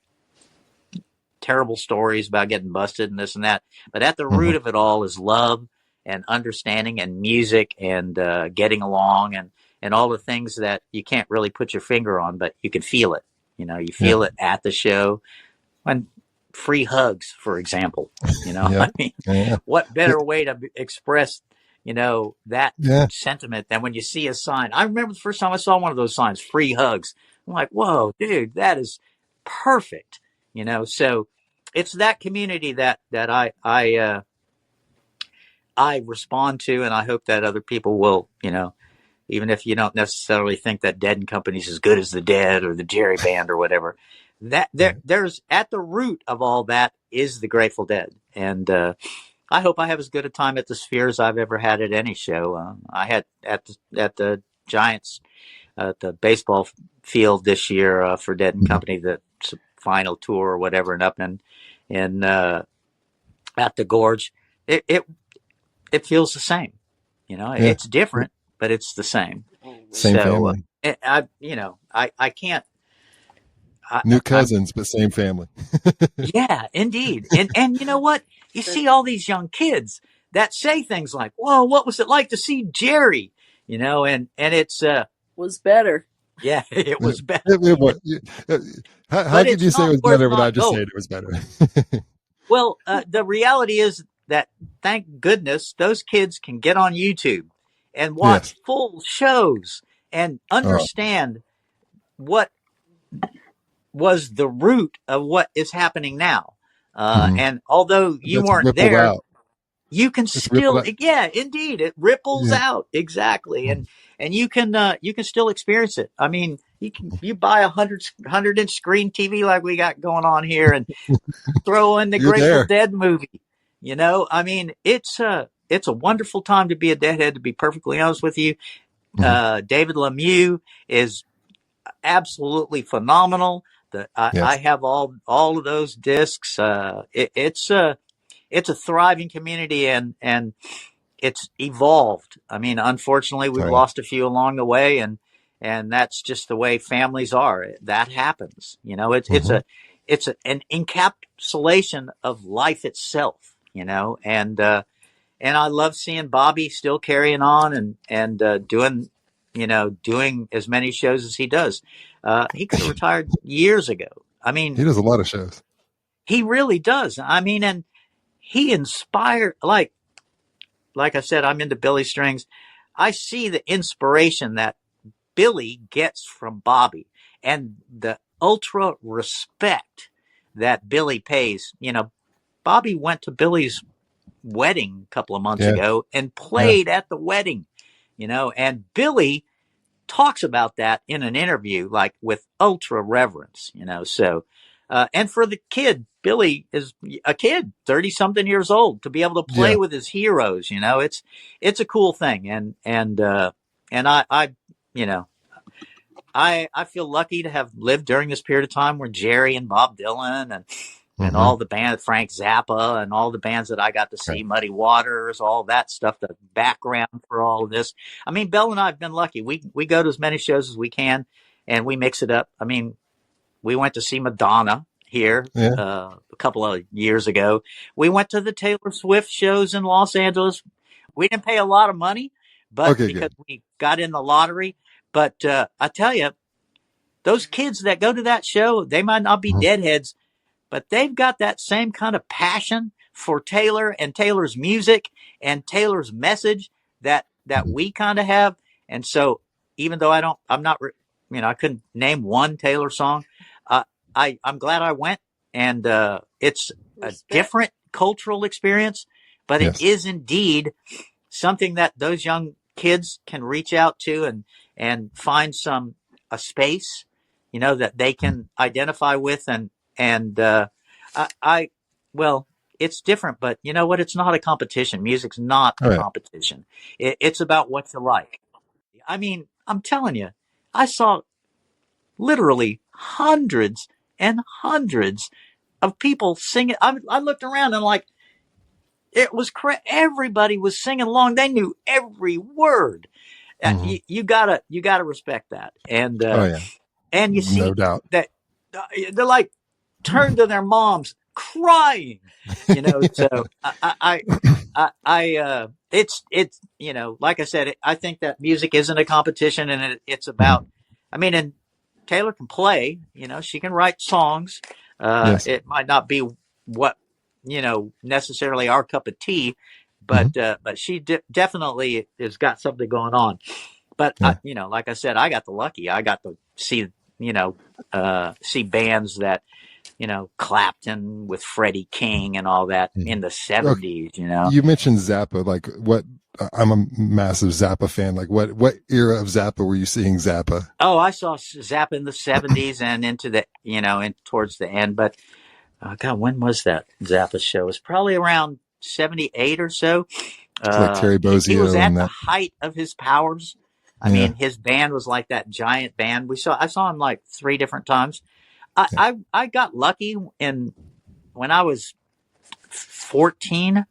terrible stories about getting busted and this and that. But at the root of it all is love and understanding and music and getting along and all the things that you can't really put your finger on, but you can feel it. You feel it at the show. When free hugs, for example, I mean, what better way to express, that sentiment than when you see a sign. I remember the first time I saw one of those signs, free hugs. I'm like, whoa, dude, that is perfect. So it's that community that I respond to, and I hope that other people will, even if you don't necessarily think that Dead and Company's as good as the Dead or the Jerry Band or whatever, that there's at the root of all that is the Grateful Dead. And I hope I have as good a time at the Sphere as I've ever had at any show. I had at the Giants, the baseball field this year for Dead and Company, the final tour or whatever, and up in at the Gorge. It feels the same. It's different, but it's the same. Same family. I can't. New cousins, but same family. Yeah, indeed. And you know what? You see all these young kids that say things like, "Whoa, what was it like to see Jerry?" And it's was better. Yeah, it was better. How could you say it was better without just saying it was better? Well, the reality is that, thank goodness, those kids can get on YouTube and watch full shows and understand what was the root of what is happening now. And although you weren't there, you can still, indeed, it ripples out. Exactly. And you can still experience it. I mean, you buy a 100-inch screen TV like we got going on here and throw in the Grateful Dead movie. I mean, it's a wonderful time to be a Deadhead, to be perfectly honest with you. David Lemieux is absolutely phenomenal. I have all of those discs. It's a thriving community, and it's evolved. I mean, unfortunately, we've lost a few along the way, and that's just the way families are. That happens. It's an encapsulation of life itself. And I love seeing Bobby still carrying on and doing as many shows as he does. He could have retired years ago. I mean, he does a lot of shows. He really does. I mean, and he inspired, like I said, I'm into Billy Strings. I see the inspiration that Billy gets from Bobby and the ultra respect that Billy pays. Bobby went to Billy's wedding a couple of months ago and played at the wedding, and Billy talks about that in an interview, like with ultra reverence, so, and for the kid, Billy is a kid, 30 something years old, to be able to play with his heroes, it's a cool thing. And I feel lucky to have lived during this period of time where Jerry and Bob Dylan and all the bands, Frank Zappa, and all the bands that I got to see, Muddy Waters, all that stuff, the background for all of this. I mean, Belle and I have been lucky. We go to as many shows as we can, and we mix it up. I mean, we went to see Madonna here a couple of years ago. We went to the Taylor Swift shows in Los Angeles. We didn't pay a lot of money, but because we got in the lottery. But I tell you, those kids that go to that show, they might not be Deadheads, but they've got that same kind of passion for Taylor and Taylor's music and Taylor's message that we kind of have. And so even though I couldn't name one Taylor song, I'm glad I went. And it's a different cultural experience, but it is indeed something that those young kids can reach out to and find a space, that they can identify with. Well, it's different, but you know what? It's not a competition. Music's not a competition. It's about what you like. I mean, I'm telling you, I saw literally hundreds and hundreds of people singing. I looked around and it was everybody was singing along. They knew every word. You gotta respect that. And and you see that they're turned to their moms crying, so it's like I said, I think that music isn't a competition, and it's about. Mhm. I mean, and Taylor can play. She can write songs. Yes. It might not be what necessarily our cup of tea, Hmm. but she definitely has got something going on. But Yeah. like I said, I got the lucky. I got to see see bands that Clapton with Freddie King and all that Mhm. in the Okay. 70's. You mentioned Zappa. Like, what? I'm a massive Zappa fan. Like, what era of Zappa were you seeing Zappa? Oh, I saw Zappa in the 70's and into the and towards the end. But God, when was that Zappa show? It was probably around 78 or so. It's like Terry He was Bozzio at and the that. height of his powers. I Yeah. mean, his band was like that giant band. I saw him like 3 different times. Yeah. I got lucky in when I was 14.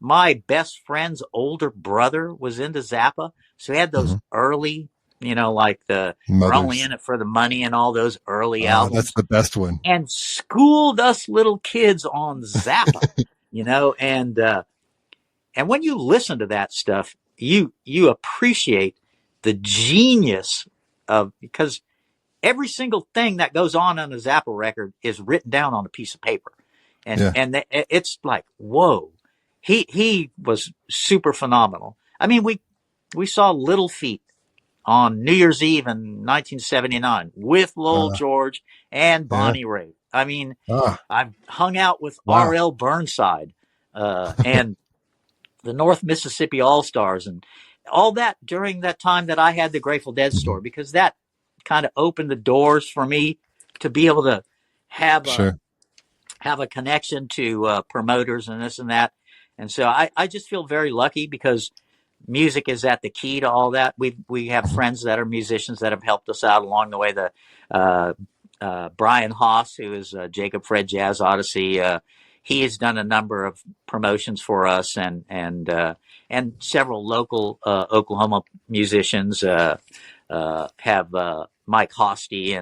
My best friend's older brother was into Zappa, so he had those Hmm. early, like the "We're Only Mothers. in It for the Money" and all those early That's albums, the best one. and schooled us little kids on Zappa. And when you listen to that stuff, you appreciate the genius of because every single thing that goes on a Zappa record is written down on a piece of paper, and Yeah. and it's like whoa, he was super phenomenal. I mean, we saw Little Feat on New Year's Eve in 1979 with Lowell Uh, George and yeah. Bonnie Raitt. I mean, Ah. I've hung out with Wow. R.L. Burnside and the North Mississippi All Stars and all that during that time that I had the Grateful Dead Hmm. store because that kind of opened the doors for me to be able to have a Sure. have a connection to promoters and this and that. And so I just feel very lucky because music is at the key to all that. We have Hmm. friends that are musicians that have helped us out along the way. The uh, Brian Haas, who is Jacob Fred Jazz Odyssey, he has done a number of promotions for us, and several local Oklahoma musicians have Mike Hosty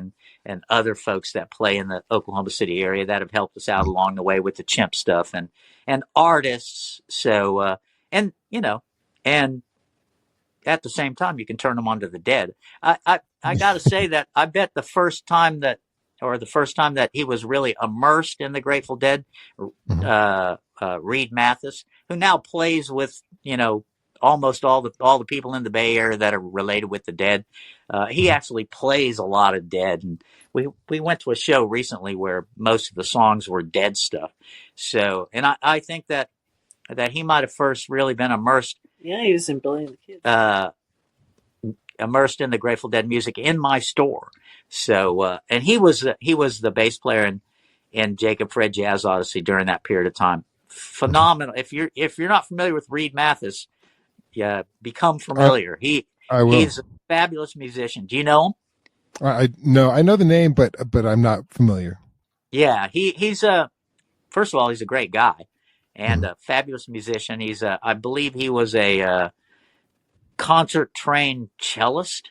and other folks that play in the Oklahoma City area that have helped us out along the way with the chimp stuff and artists. So and at the same time, you can turn them onto the Dead. I got to say that I bet the first time that he was really immersed in the Grateful Dead, Hmm. Reed Mathis, who now plays with almost all the people in the Bay Area that are related with the Dead. He Hmm. actually plays a lot of Dead, and we went to a show recently where most of the songs were Dead stuff. So, and I think that he might have first really been Yeah, he was in Billy and the Kids. uh, immersed in the Grateful Dead music in my store. So, and he was the bass player in Jacob Fred Jazz Odyssey during that period of time. Hmm. Phenomenal. If you're not familiar with Reed Mathis, yeah, become I familiar. I will. He's a fabulous musician. Do you know him? I no, I know the name, but I'm not familiar. Yeah, he's a first of all he's a great guy and Hmm. a fabulous musician. I believe he was a concert trained cellist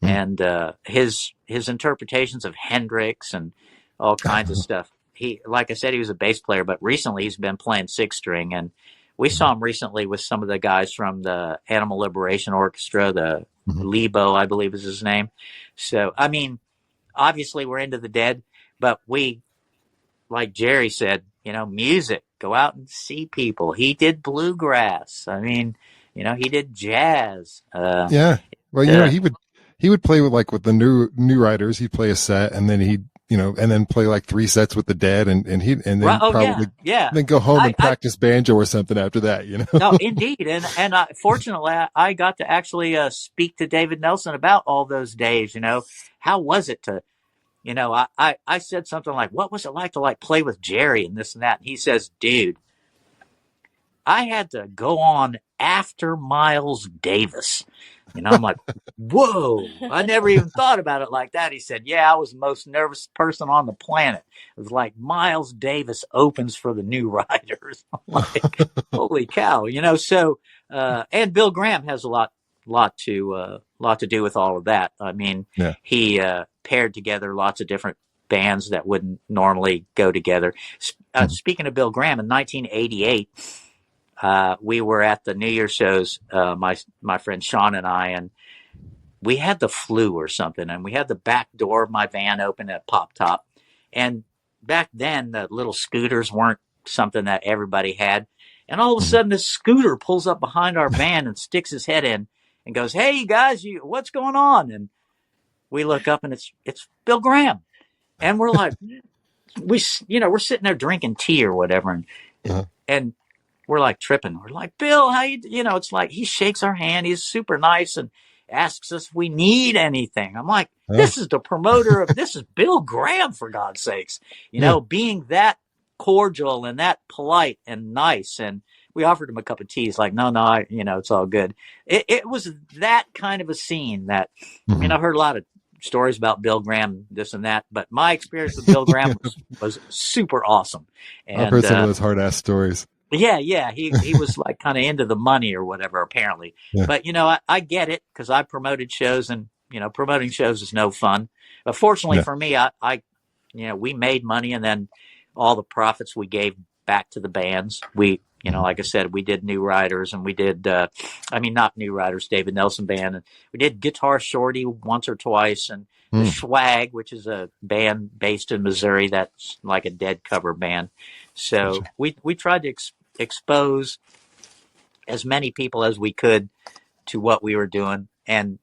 Hmm. and his interpretations of Hendrix and all kinds of stuff. He, like I said, he was a bass player, but recently he's been playing six string, and we saw him recently with some of the guys from the Animal Liberation Orchestra, the Hmm. Lebo, I believe is his name. So, I mean, obviously we're into the Dead, but we, like Jerry said, music, go out and see people. He did bluegrass. I mean, he did jazz. Yeah. Well, Uh, he would play with the new writers. He'd play a set, and then he'd and then play like 3 sets with the Dead, and right? then Oh yeah, probably yeah. then go home and I practice banjo or something after that. no, indeed, and fortunately, I got to actually speak to David Nelson about all those days. How was it to, I said something like, "What was it like to play with Jerry and this and that?" And he says, "Dude, I had to go on after Miles Davis." I'm like, whoa, I never even thought about it like that. He said, yeah, I was the most nervous person on the planet. It was like Miles Davis opens for the New Riders. I'm like, holy cow, so, and Bill Graham has a lot to do with all of that. I mean, Yeah. he paired together lots of different bands that wouldn't normally go together. Mhm. Speaking of Bill Graham, in 1988, we were at the New Year's shows, my friend Sean and I, and we had the flu or something, and we had the back door of my van open at Pop Top. And back then, the little scooters weren't something that everybody had. And all of a sudden, this scooter pulls up behind our van and sticks his head in and goes, "Hey, you guys, what's going on?" And we look up, and it's Bill Graham. And we're like, we're sitting there drinking tea or whatever, and we're like tripping. We're like, "Bill, how you?" It's like he shakes our hand. He's super nice and asks us if we need anything. I'm like, this is the promoter of this is Bill Graham, for God's sakes. Being that cordial and that polite and nice. And we offered him a cup of tea. He's like, no, it's all good. It was that kind of a scene that, I've heard a lot of stories about Bill Graham, this and that, but my experience with Bill Graham was super awesome. And I've heard some of those hard ass stories. Yeah. He was like kind of into the money or whatever, apparently. Yeah. But, I get it because I promoted shows, and, promoting shows is no fun. But fortunately for me, we made money, and then all the profits we gave back to the bands. We, like I said, we did New Riders, and we did, not New Riders, David Nelson Band. And we did Guitar Shorty once or twice, and the Swag, which is a band based in Missouri that's like a Dead cover band. So we tried to expose as many people as we could to what we were doing, and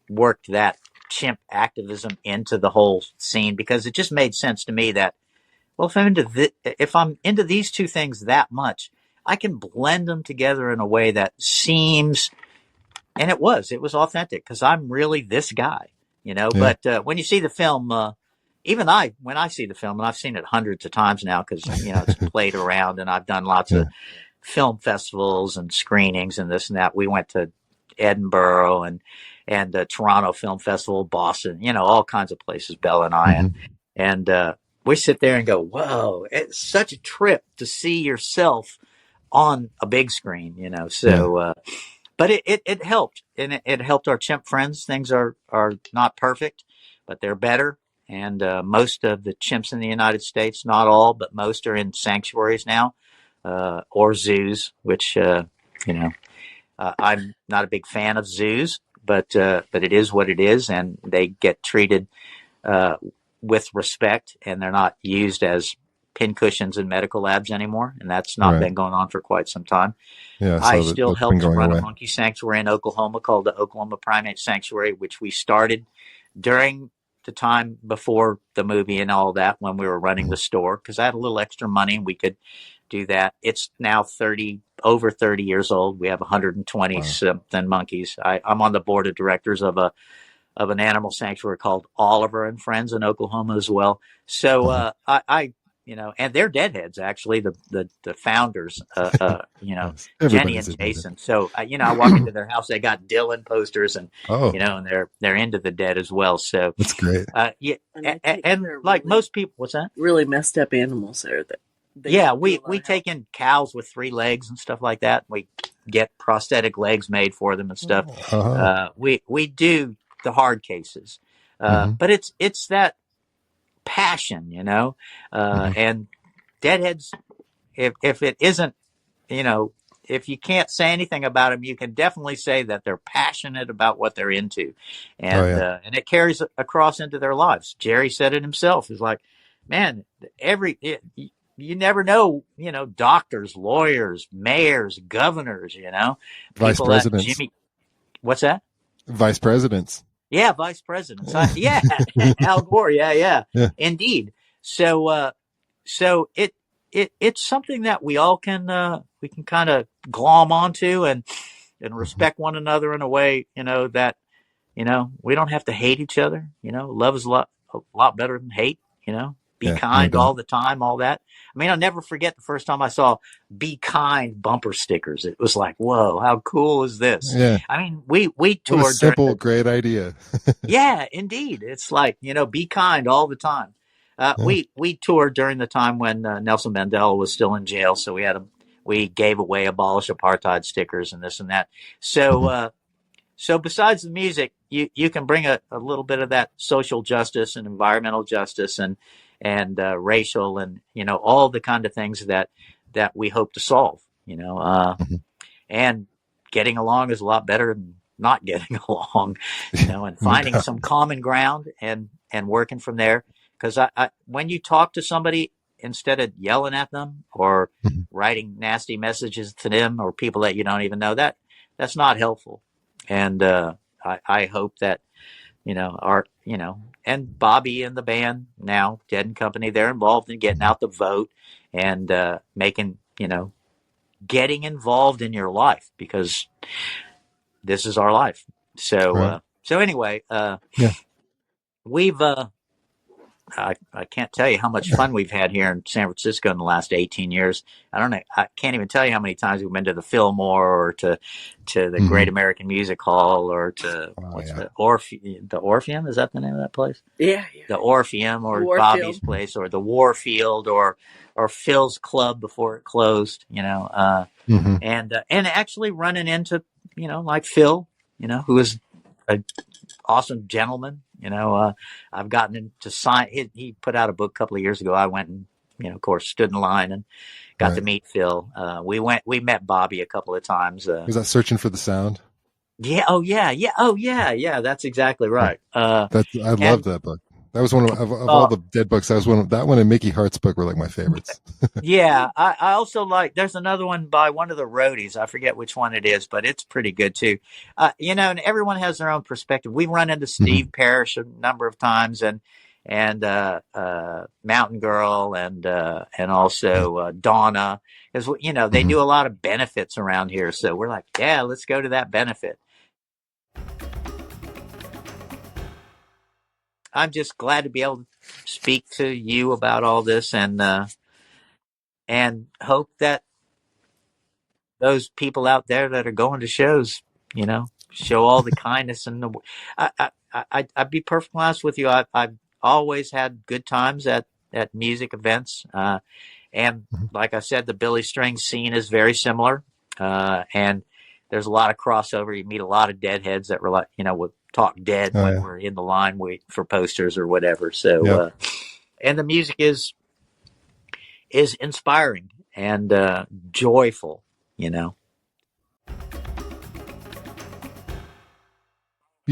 worked that chimp activism into the whole scene, because it just made sense to me that, well, if I'm into these two things that much, I can blend them together in a way that seems, and it was authentic, because I'm really this guy, But when you see the film, when I see the film, and I've seen it hundreds of times now, because it's played around, and I've done lots of film festivals and screenings and this and that. We went to Edinburgh and the Toronto Film Festival, Boston, all kinds of places, Bella and I, and we sit there and go, whoa, it's such a trip to see yourself on a big screen, So, but it helped, and it helped our chimp friends. Things are not perfect, but they're better. And most of the chimps in the United States, not all, but most, are in sanctuaries now, or zoos, which, I'm not a big fan of zoos, but it is what it is, and they get treated with respect, and they're not used as pincushions in medical labs anymore, and that's not been going on for quite some time. Yeah, I still help to run a monkey sanctuary in Oklahoma called the Oklahoma Primate Sanctuary, which we started during the time before the movie and all that, when we were running the store, because I had a little extra money and we could do that. It's now over 30 years old. We have 120 something monkeys. I'm on the board of directors of an animal sanctuary called Oliver and Friends in Oklahoma as well. So and they're Deadheads, actually, the founders, Jenny and Jason. So I walk into their house, they got Dylan posters, and and they're into the Dead as well. So that's great. And like most people, what's that? Really messed up animals there. We take in cows with 3 legs and stuff like that. We get prosthetic legs made for them and stuff. We do the hard cases, but it's that passion, and Deadheads, if it isn't, if you can't say anything about them, you can definitely say that they're passionate about what they're into, and and it carries across into their lives. Jerry said it himself. He's like, man, you never know, doctors, lawyers, mayors, governors, vice presidents. What's that? Vice presidents. Yeah, vice presidents. Al Gore. Yeah, indeed. So it's something that we all can kind of glom onto and respect one another in a way, that we don't have to hate each other. Love is a lot better than hate. Be kind all the time, all that. I mean, I'll never forget the first time I saw "Be Kind" bumper stickers. It was like, whoa, how cool is this? Yeah. I mean, we toured. What a simple, great idea. Yeah, indeed. It's like, be kind all the time. We toured during the time when Nelson Mandela was still in jail. So we gave away abolish apartheid stickers and this and that. So, so besides the music, you can bring a little bit of that social justice and environmental justice and racial and, all the kind of things that we hope to solve, and getting along is a lot better than not getting along, and No finding doubt. some common ground and working from there. Because when you talk to somebody, instead of yelling at them or writing nasty messages to them or people that you don't even know, that's not helpful. And I hope that and Bobby and the band now, Dead and Company, they're involved in getting out the vote and making getting involved in your life, because this is our life. So Right. so anyway, Yeah. we've I can't tell you how much fun we've had here in San Francisco in the last 18 years. I don't know. I can't even tell you how many times we've been to the Fillmore or to the Great American Music Hall or to the Orpheum. Is that the name of that place? Yeah. The Orpheum or Warfield. Bobby's place or the Warfield or Phil's Club before it closed. And actually running into like Phil, who is a awesome gentleman. I've gotten him to sign. He put out a book a couple of years ago. I went and, of course, stood in line and got to meet Phil. We met Bobby a couple of times. Was that Searching for the Sound? Yeah. Oh yeah. Yeah. Oh yeah. Yeah. That's exactly right. I loved that book. That was one of all the Dead books. That one and Mickey Hart's book were like my favorites. Yeah, I also like. There's another one by one of the roadies. I forget which one it is, but it's pretty good too. And everyone has their own perspective. We've run into Steve Parrish a number of times, and Mountain Girl, and also Donna, because they do a lot of benefits around here. So we're like, yeah, let's go to that benefit. I'm just glad to be able to speak to you about all this, and hope that those people out there that are going to shows, show all the kindness. And I'd be perfectly honest with you. I've always had good times at music events. And like I said, the Billy String scene is very similar. And there's a lot of crossover. You meet a lot of Deadheads that were like, would talk dead when we're in the line wait for posters or whatever. So, and the music is inspiring and joyful. You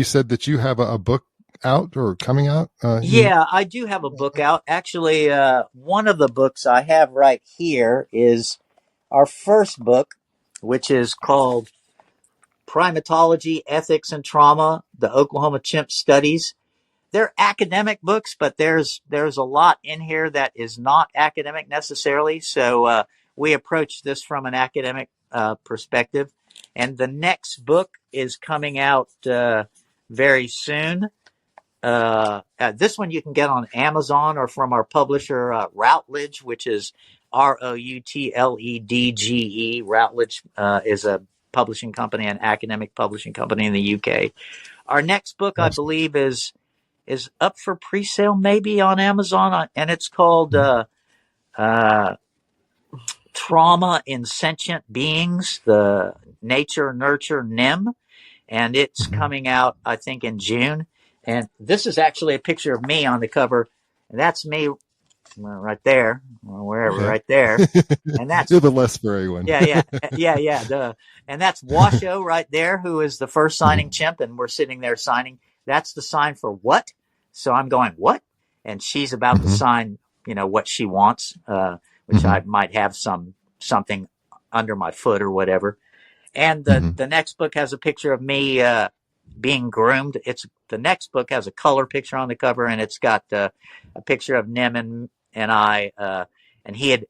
said that you have a book out or coming out? Yeah, I do have a book out. Actually, one of the books I have right here is our first book, which is called Primatology, Ethics, and Trauma, the Oklahoma Chimp Studies. They're academic books, but there's a lot in here that is not academic necessarily. So we approach this from an academic perspective. And the next book is coming out very soon. This one you can get on Amazon or from our publisher Routledge, which is Routledge. Routledge is a publishing company, an academic publishing company in the UK. Our next book, I believe, is up for pre-sale maybe on Amazon, and it's called Trauma in Sentient Beings, the Nature Nurture Nim, and it's coming out, I think, in June. And this is actually a picture of me on the cover, and that's me right there, or wherever, right there. And that's you're the less furry one. Yeah. And that's Washoe right there, who is the first signing chimp, and we're sitting there signing. That's the sign for what? So I'm going, what? And she's about to sign, what she wants, which I might have something under my foot or whatever. And the next book has a picture of me being groomed. The next book has a color picture on the cover, and it's got a picture of Nim and I, and he had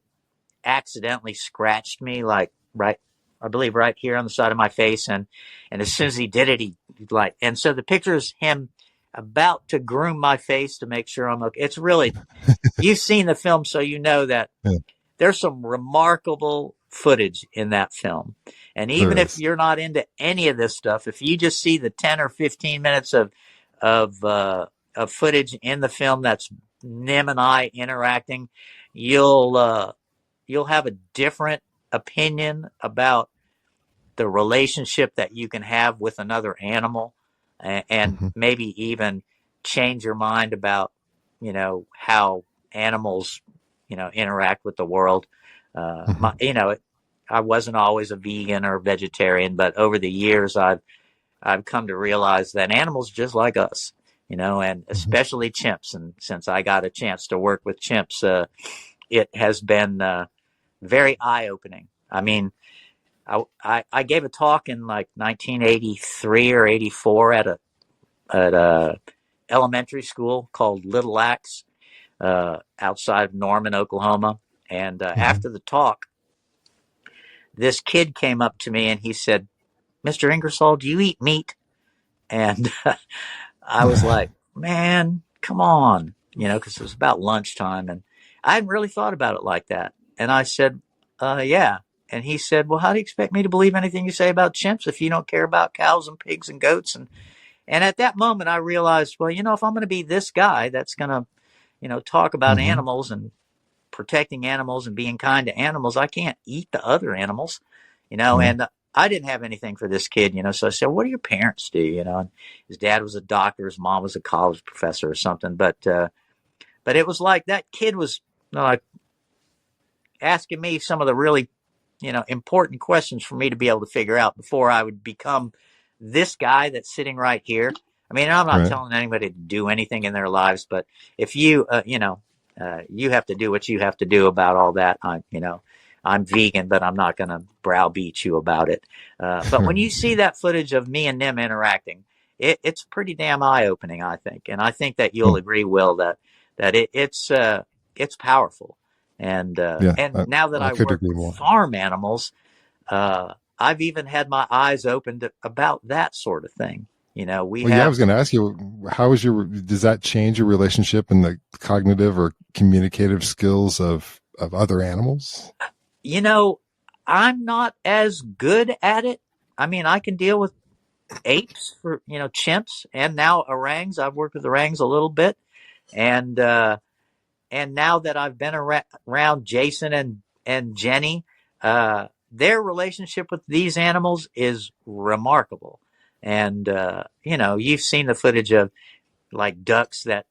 accidentally scratched me I believe right here on the side of my face, and as soon as he did it, and so the picture is him about to groom my face to make sure I'm okay. It's really, you've seen the film, so you know that there's some remarkable footage in that film. And even if you're not into any of this stuff, if you just see the 10 or 15 minutes of footage in the film that's Nim and I interacting, you'll have a different opinion about the relationship that you can have with another animal, and maybe even change your mind about, how animals, interact with the world. I wasn't always a vegan or vegetarian, but over the years I've come to realize that animals just like us, and Hmm. especially chimps. And since I got a chance to work with chimps, it has been very eye opening. I mean, I gave a talk in like 1983 or 84 at a elementary school called Little Axe outside of Norman, Oklahoma. And Hmm. after the talk, this kid came up to me and he said, "Mr. Ingersoll, do you eat meat?" And I was like, "Man, come on," because it was about lunchtime, and I hadn't really thought about it like that. And I said, "Yeah." And he said, "Well, how do you expect me to believe anything you say about chimps if you don't care about cows and pigs and goats?" And at that moment, I realized, well, if I'm going to be this guy that's going to, talk about Hmm. animals and protecting animals and being kind to animals, I can't eat the other animals, Yeah. and I didn't have anything for this kid, so I said, "What do your parents do?" And his dad was a doctor, his mom was a college professor or something. But it was like that kid was like asking me some of the really, important questions for me to be able to figure out before I would become this guy that's sitting right here. I mean, I'm not Right. telling anybody to do anything in their lives, but if you, you have to do what you have to do about all that. I'm vegan, but I'm not going to browbeat you about it. But when you see that footage of me and Nim interacting, it's pretty damn eye opening, I think, and I think that you'll Cool. agree, Will, that it's powerful. And Yeah, and now that I I could work agree with more. farm animals, I've even had my eyes opened about that sort of thing. We Well, yeah, I was have, going to ask you, does that change your relationship and the cognitive or communicative skills of other animals? you know, I'm not as good at it. I mean, I can deal with apes for, chimps and now orangs. I've worked with orangs a little bit. And, and now that I've been around Jason and Jenny, their relationship with these animals is remarkable. And you've seen the footage of like ducks that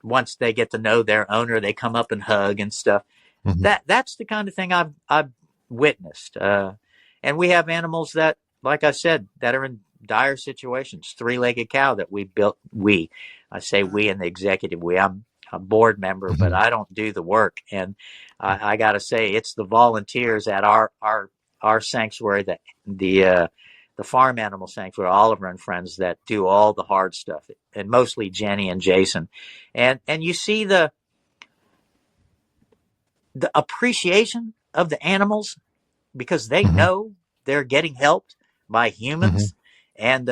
once they get to know their owner, they come up and hug and stuff. Hmm. That's the kind of thing I've witnessed. And we have animals that, like I said, that are in dire situations. Three-legged cow that we built. I say we in the executive. I'm a board member, but Hmm. I don't do the work. And I got to say, it's the volunteers at our sanctuary, that the farm animal sanctuary, Oliver and Friends, that do all the hard stuff, and mostly Jenny and Jason. And you see the appreciation of the animals because they Hmm. know they're getting helped by Hmm. humans. And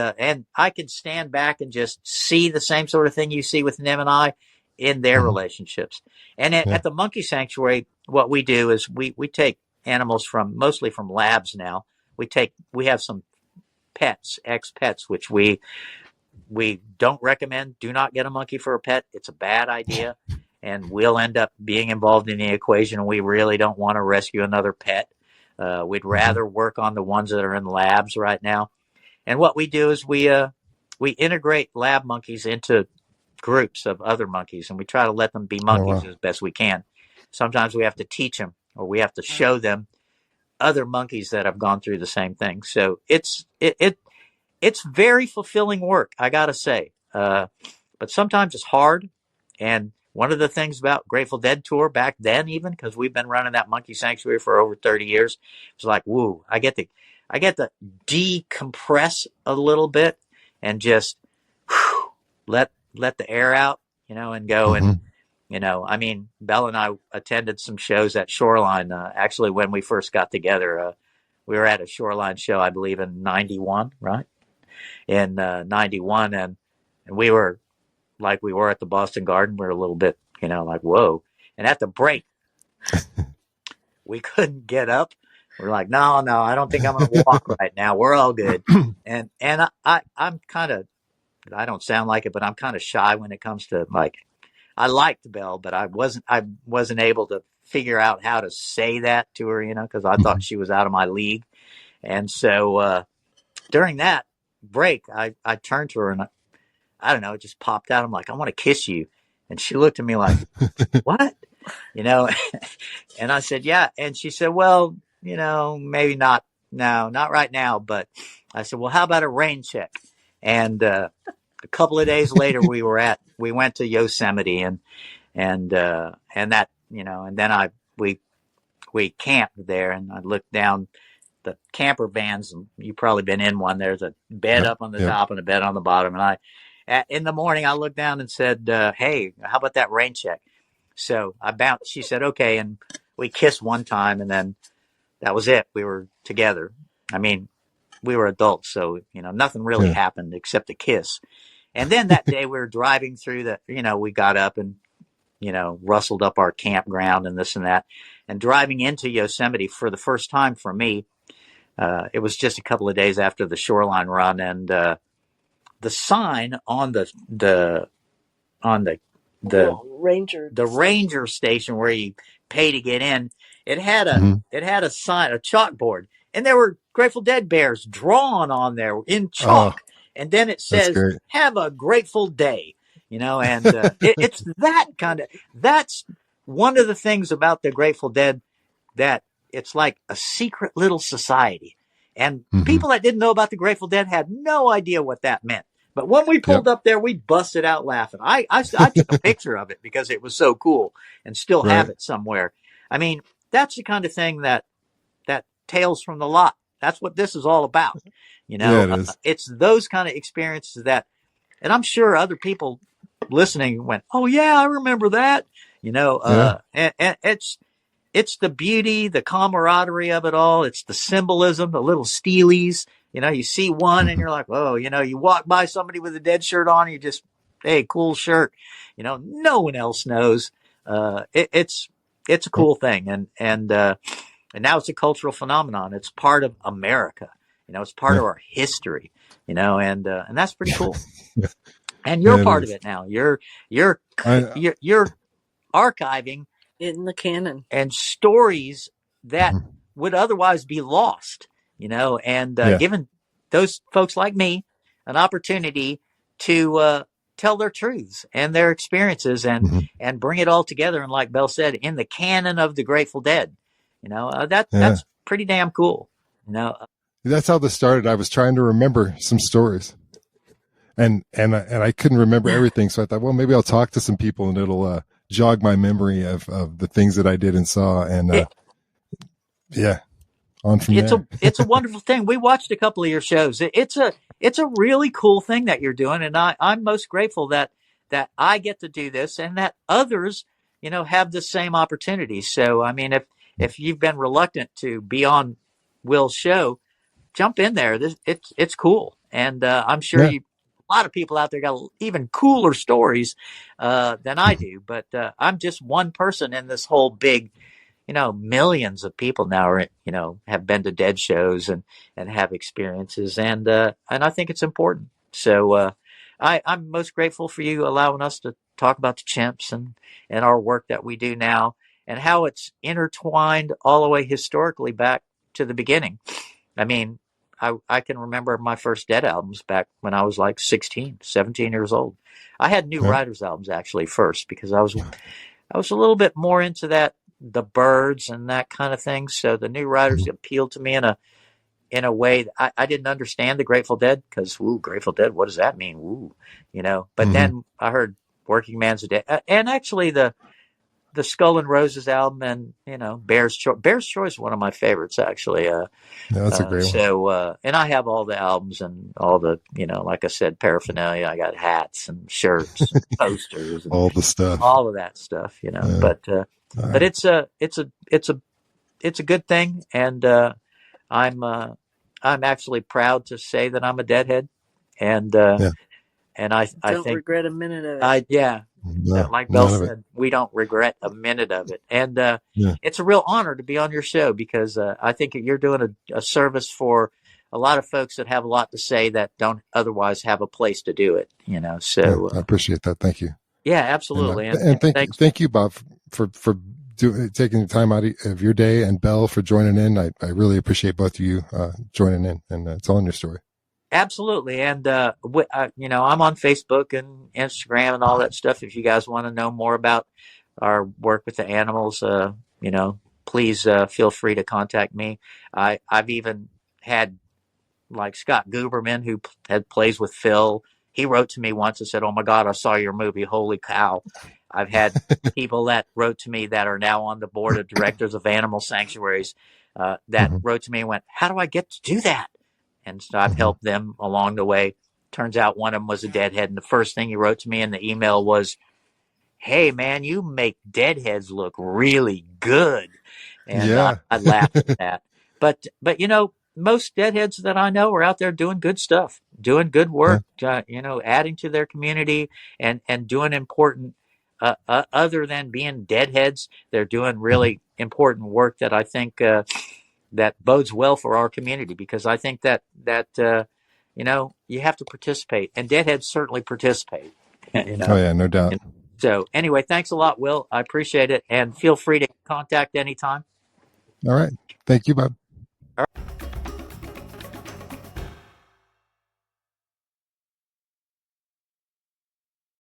I can stand back and just see the same sort of thing you see with Nim and I in their Hmm. relationships. And at, Yeah. at the monkey sanctuary, what we do is we take animals from mostly from labs now. We have some pets, ex pets, which we don't recommend. Do not get a monkey for a pet. It's a bad idea. And we'll end up being involved in the equation. We really don't want to rescue another pet. We'd Hmm. rather work on the ones that are in labs right now. And what we do is we integrate lab monkeys into groups of other monkeys, and we try to let them be Oh, monkeys wow. as best we can. Sometimes we have to teach them, or we have to show them other monkeys that have gone through the same thing. So it's very fulfilling work, I gotta say. But sometimes it's hard. And one of the things about Grateful Dead tour back then, even because we've been running that monkey sanctuary for over 30 years, it's like, woo, I get to decompress a little bit and just whew, let the air out, and go. And Hmm. I mean, Belle and I attended some shows at Shoreline. Actually, when we first got together, we were at a Shoreline show, I believe, in '91, right? In '91, and we were like we were at the Boston Garden. We were a little bit, like whoa. And at the break, we couldn't get up. We're like, no, I don't think I'm going to walk right now. We're all good. And I'm kind of, I don't sound like it, but I'm kind of shy when it comes to like, I liked Belle, but I wasn't able to figure out how to say that to her, because I thought Hmm. she was out of my league. And so during that break, I turned to her and I don't know, it just popped out. I'm like, I want to kiss you. And she looked at me like, what? You know? And I said, yeah. And she said, well, maybe not. No, not right now. But I said, well, how about a rain check? And a couple of days later, we went to Yosemite and that, and then we camped there, and I looked down the camper vans, and you've probably been in one. There's a bed Yep. up on the Yep. top and a bed on the bottom. And in the morning, I looked down and said, hey, how about that rain check? So she said, okay. And we kissed one time, and then that was it. We were together. I mean, we were adults, so, nothing really Yeah. happened except a kiss. And then that day we were driving through we got up and, rustled up our campground and this and that, and driving into Yosemite for the first time for me. It was just a couple of days after the shoreline run, and the sign on the ranger station where you pay to get in, it had a sign, a chalkboard, and there were Grateful Dead bears drawn on there in chalk, and then it says, "Have a grateful day," and it's that's one of the things about the Grateful Dead, that it's like a secret little society. And people that didn't know about the Grateful Dead had no idea what that meant. But when we pulled up there, we busted out laughing. I took a picture of it because it was so cool, and still have it somewhere. I mean, that's the kind of thing that Tales from the Lot, that's what this is all about. Yeah, it is. It's those kind of experiences and I'm sure other people listening went, oh yeah, I remember that. And it's the beauty, the camaraderie of it all. It's the symbolism, the little steelies. You see one and you're like, oh, you walk by somebody with a Dead shirt on, you just, hey, cool shirt. No one else knows. It's a cool thing. And now it's a cultural phenomenon. It's part of America. It's part of our history, and that's pretty cool. And you're part of it now. You're archiving in the canon and stories that would otherwise be lost, and giving those folks like me an opportunity to tell their truths and their experiences and bring it all together. And like Belle said, in the canon of the Grateful Dead, that's pretty damn cool. That's how this started. I was trying to remember some stories, and I couldn't remember everything. So I thought, well, maybe I'll talk to some people and it'll jog my memory of the things that I did and saw. And on from there. It's a wonderful thing. We watched a couple of your shows. It's a really cool thing that you're doing, and I'm most grateful that I get to do this, and that others, have the same opportunity. So, I mean, if you've been reluctant to be on Will's show, jump in there. It's cool, and I'm sure a lot of people out there got even cooler stories than I do. But I'm just one person in this whole big, millions of people now are, have been to Dead shows and have experiences, and I think it's important. So I'm most grateful for you allowing us to talk about the Chimps and our work that we do now, and how it's intertwined all the way historically back to the beginning. I mean, I can remember my first Dead albums back when I was like 16, 17 years old. I had New Riders albums actually first, because I was a little bit more into that, the Byrds and that kind of thing. So the New Riders appealed to me in a way that I didn't understand the Grateful Dead, because Grateful Dead, what does that mean? But then I heard Working Man's Dead, and actually the Skull and Roses album, and Bear's Choice is one of my favorites actually. That's a great one. So and I have all the albums and all the, like I said, paraphernalia. I got hats and shirts and posters and all the stuff, all of that stuff, but it's a good thing, and I'm actually proud to say that I'm a Deadhead, and I don't think regret a minute of it. Like Belle said, we don't regret a minute of it. And it's a real honor to be on your show, because I think you're doing a service for a lot of folks that have a lot to say that don't otherwise have a place to do it. So I appreciate that. Thank you. Yeah, absolutely. And thank you, Bob, for taking the time out of your day, and Belle for joining in. I really appreciate both of you joining in and telling your story. Absolutely. And, I'm on Facebook and Instagram and all that stuff. If you guys want to know more about our work with the animals, please feel free to contact me. I've even had like Scott Guberman, who plays with Phil. He wrote to me once and said, "Oh my God, I saw your movie. Holy cow!" I've had people that wrote to me that are now on the board of directors of animal sanctuaries that wrote to me and went, "How do I get to do that?" And so I've helped them along the way. Turns out one of them was a deadhead, and the first thing he wrote to me in the email was, "Hey man, you make deadheads look really good." And I laughed at that. But most deadheads that I know are out there doing good stuff, doing good work, adding to their community and doing important, other than being deadheads, they're doing really important work that I think that bodes well for our community, because I think that you have to participate, and deadheads certainly participate. Oh yeah, no doubt. So anyway, thanks a lot, Will. I appreciate it, and feel free to contact anytime. All right. Thank you, Bob. All right.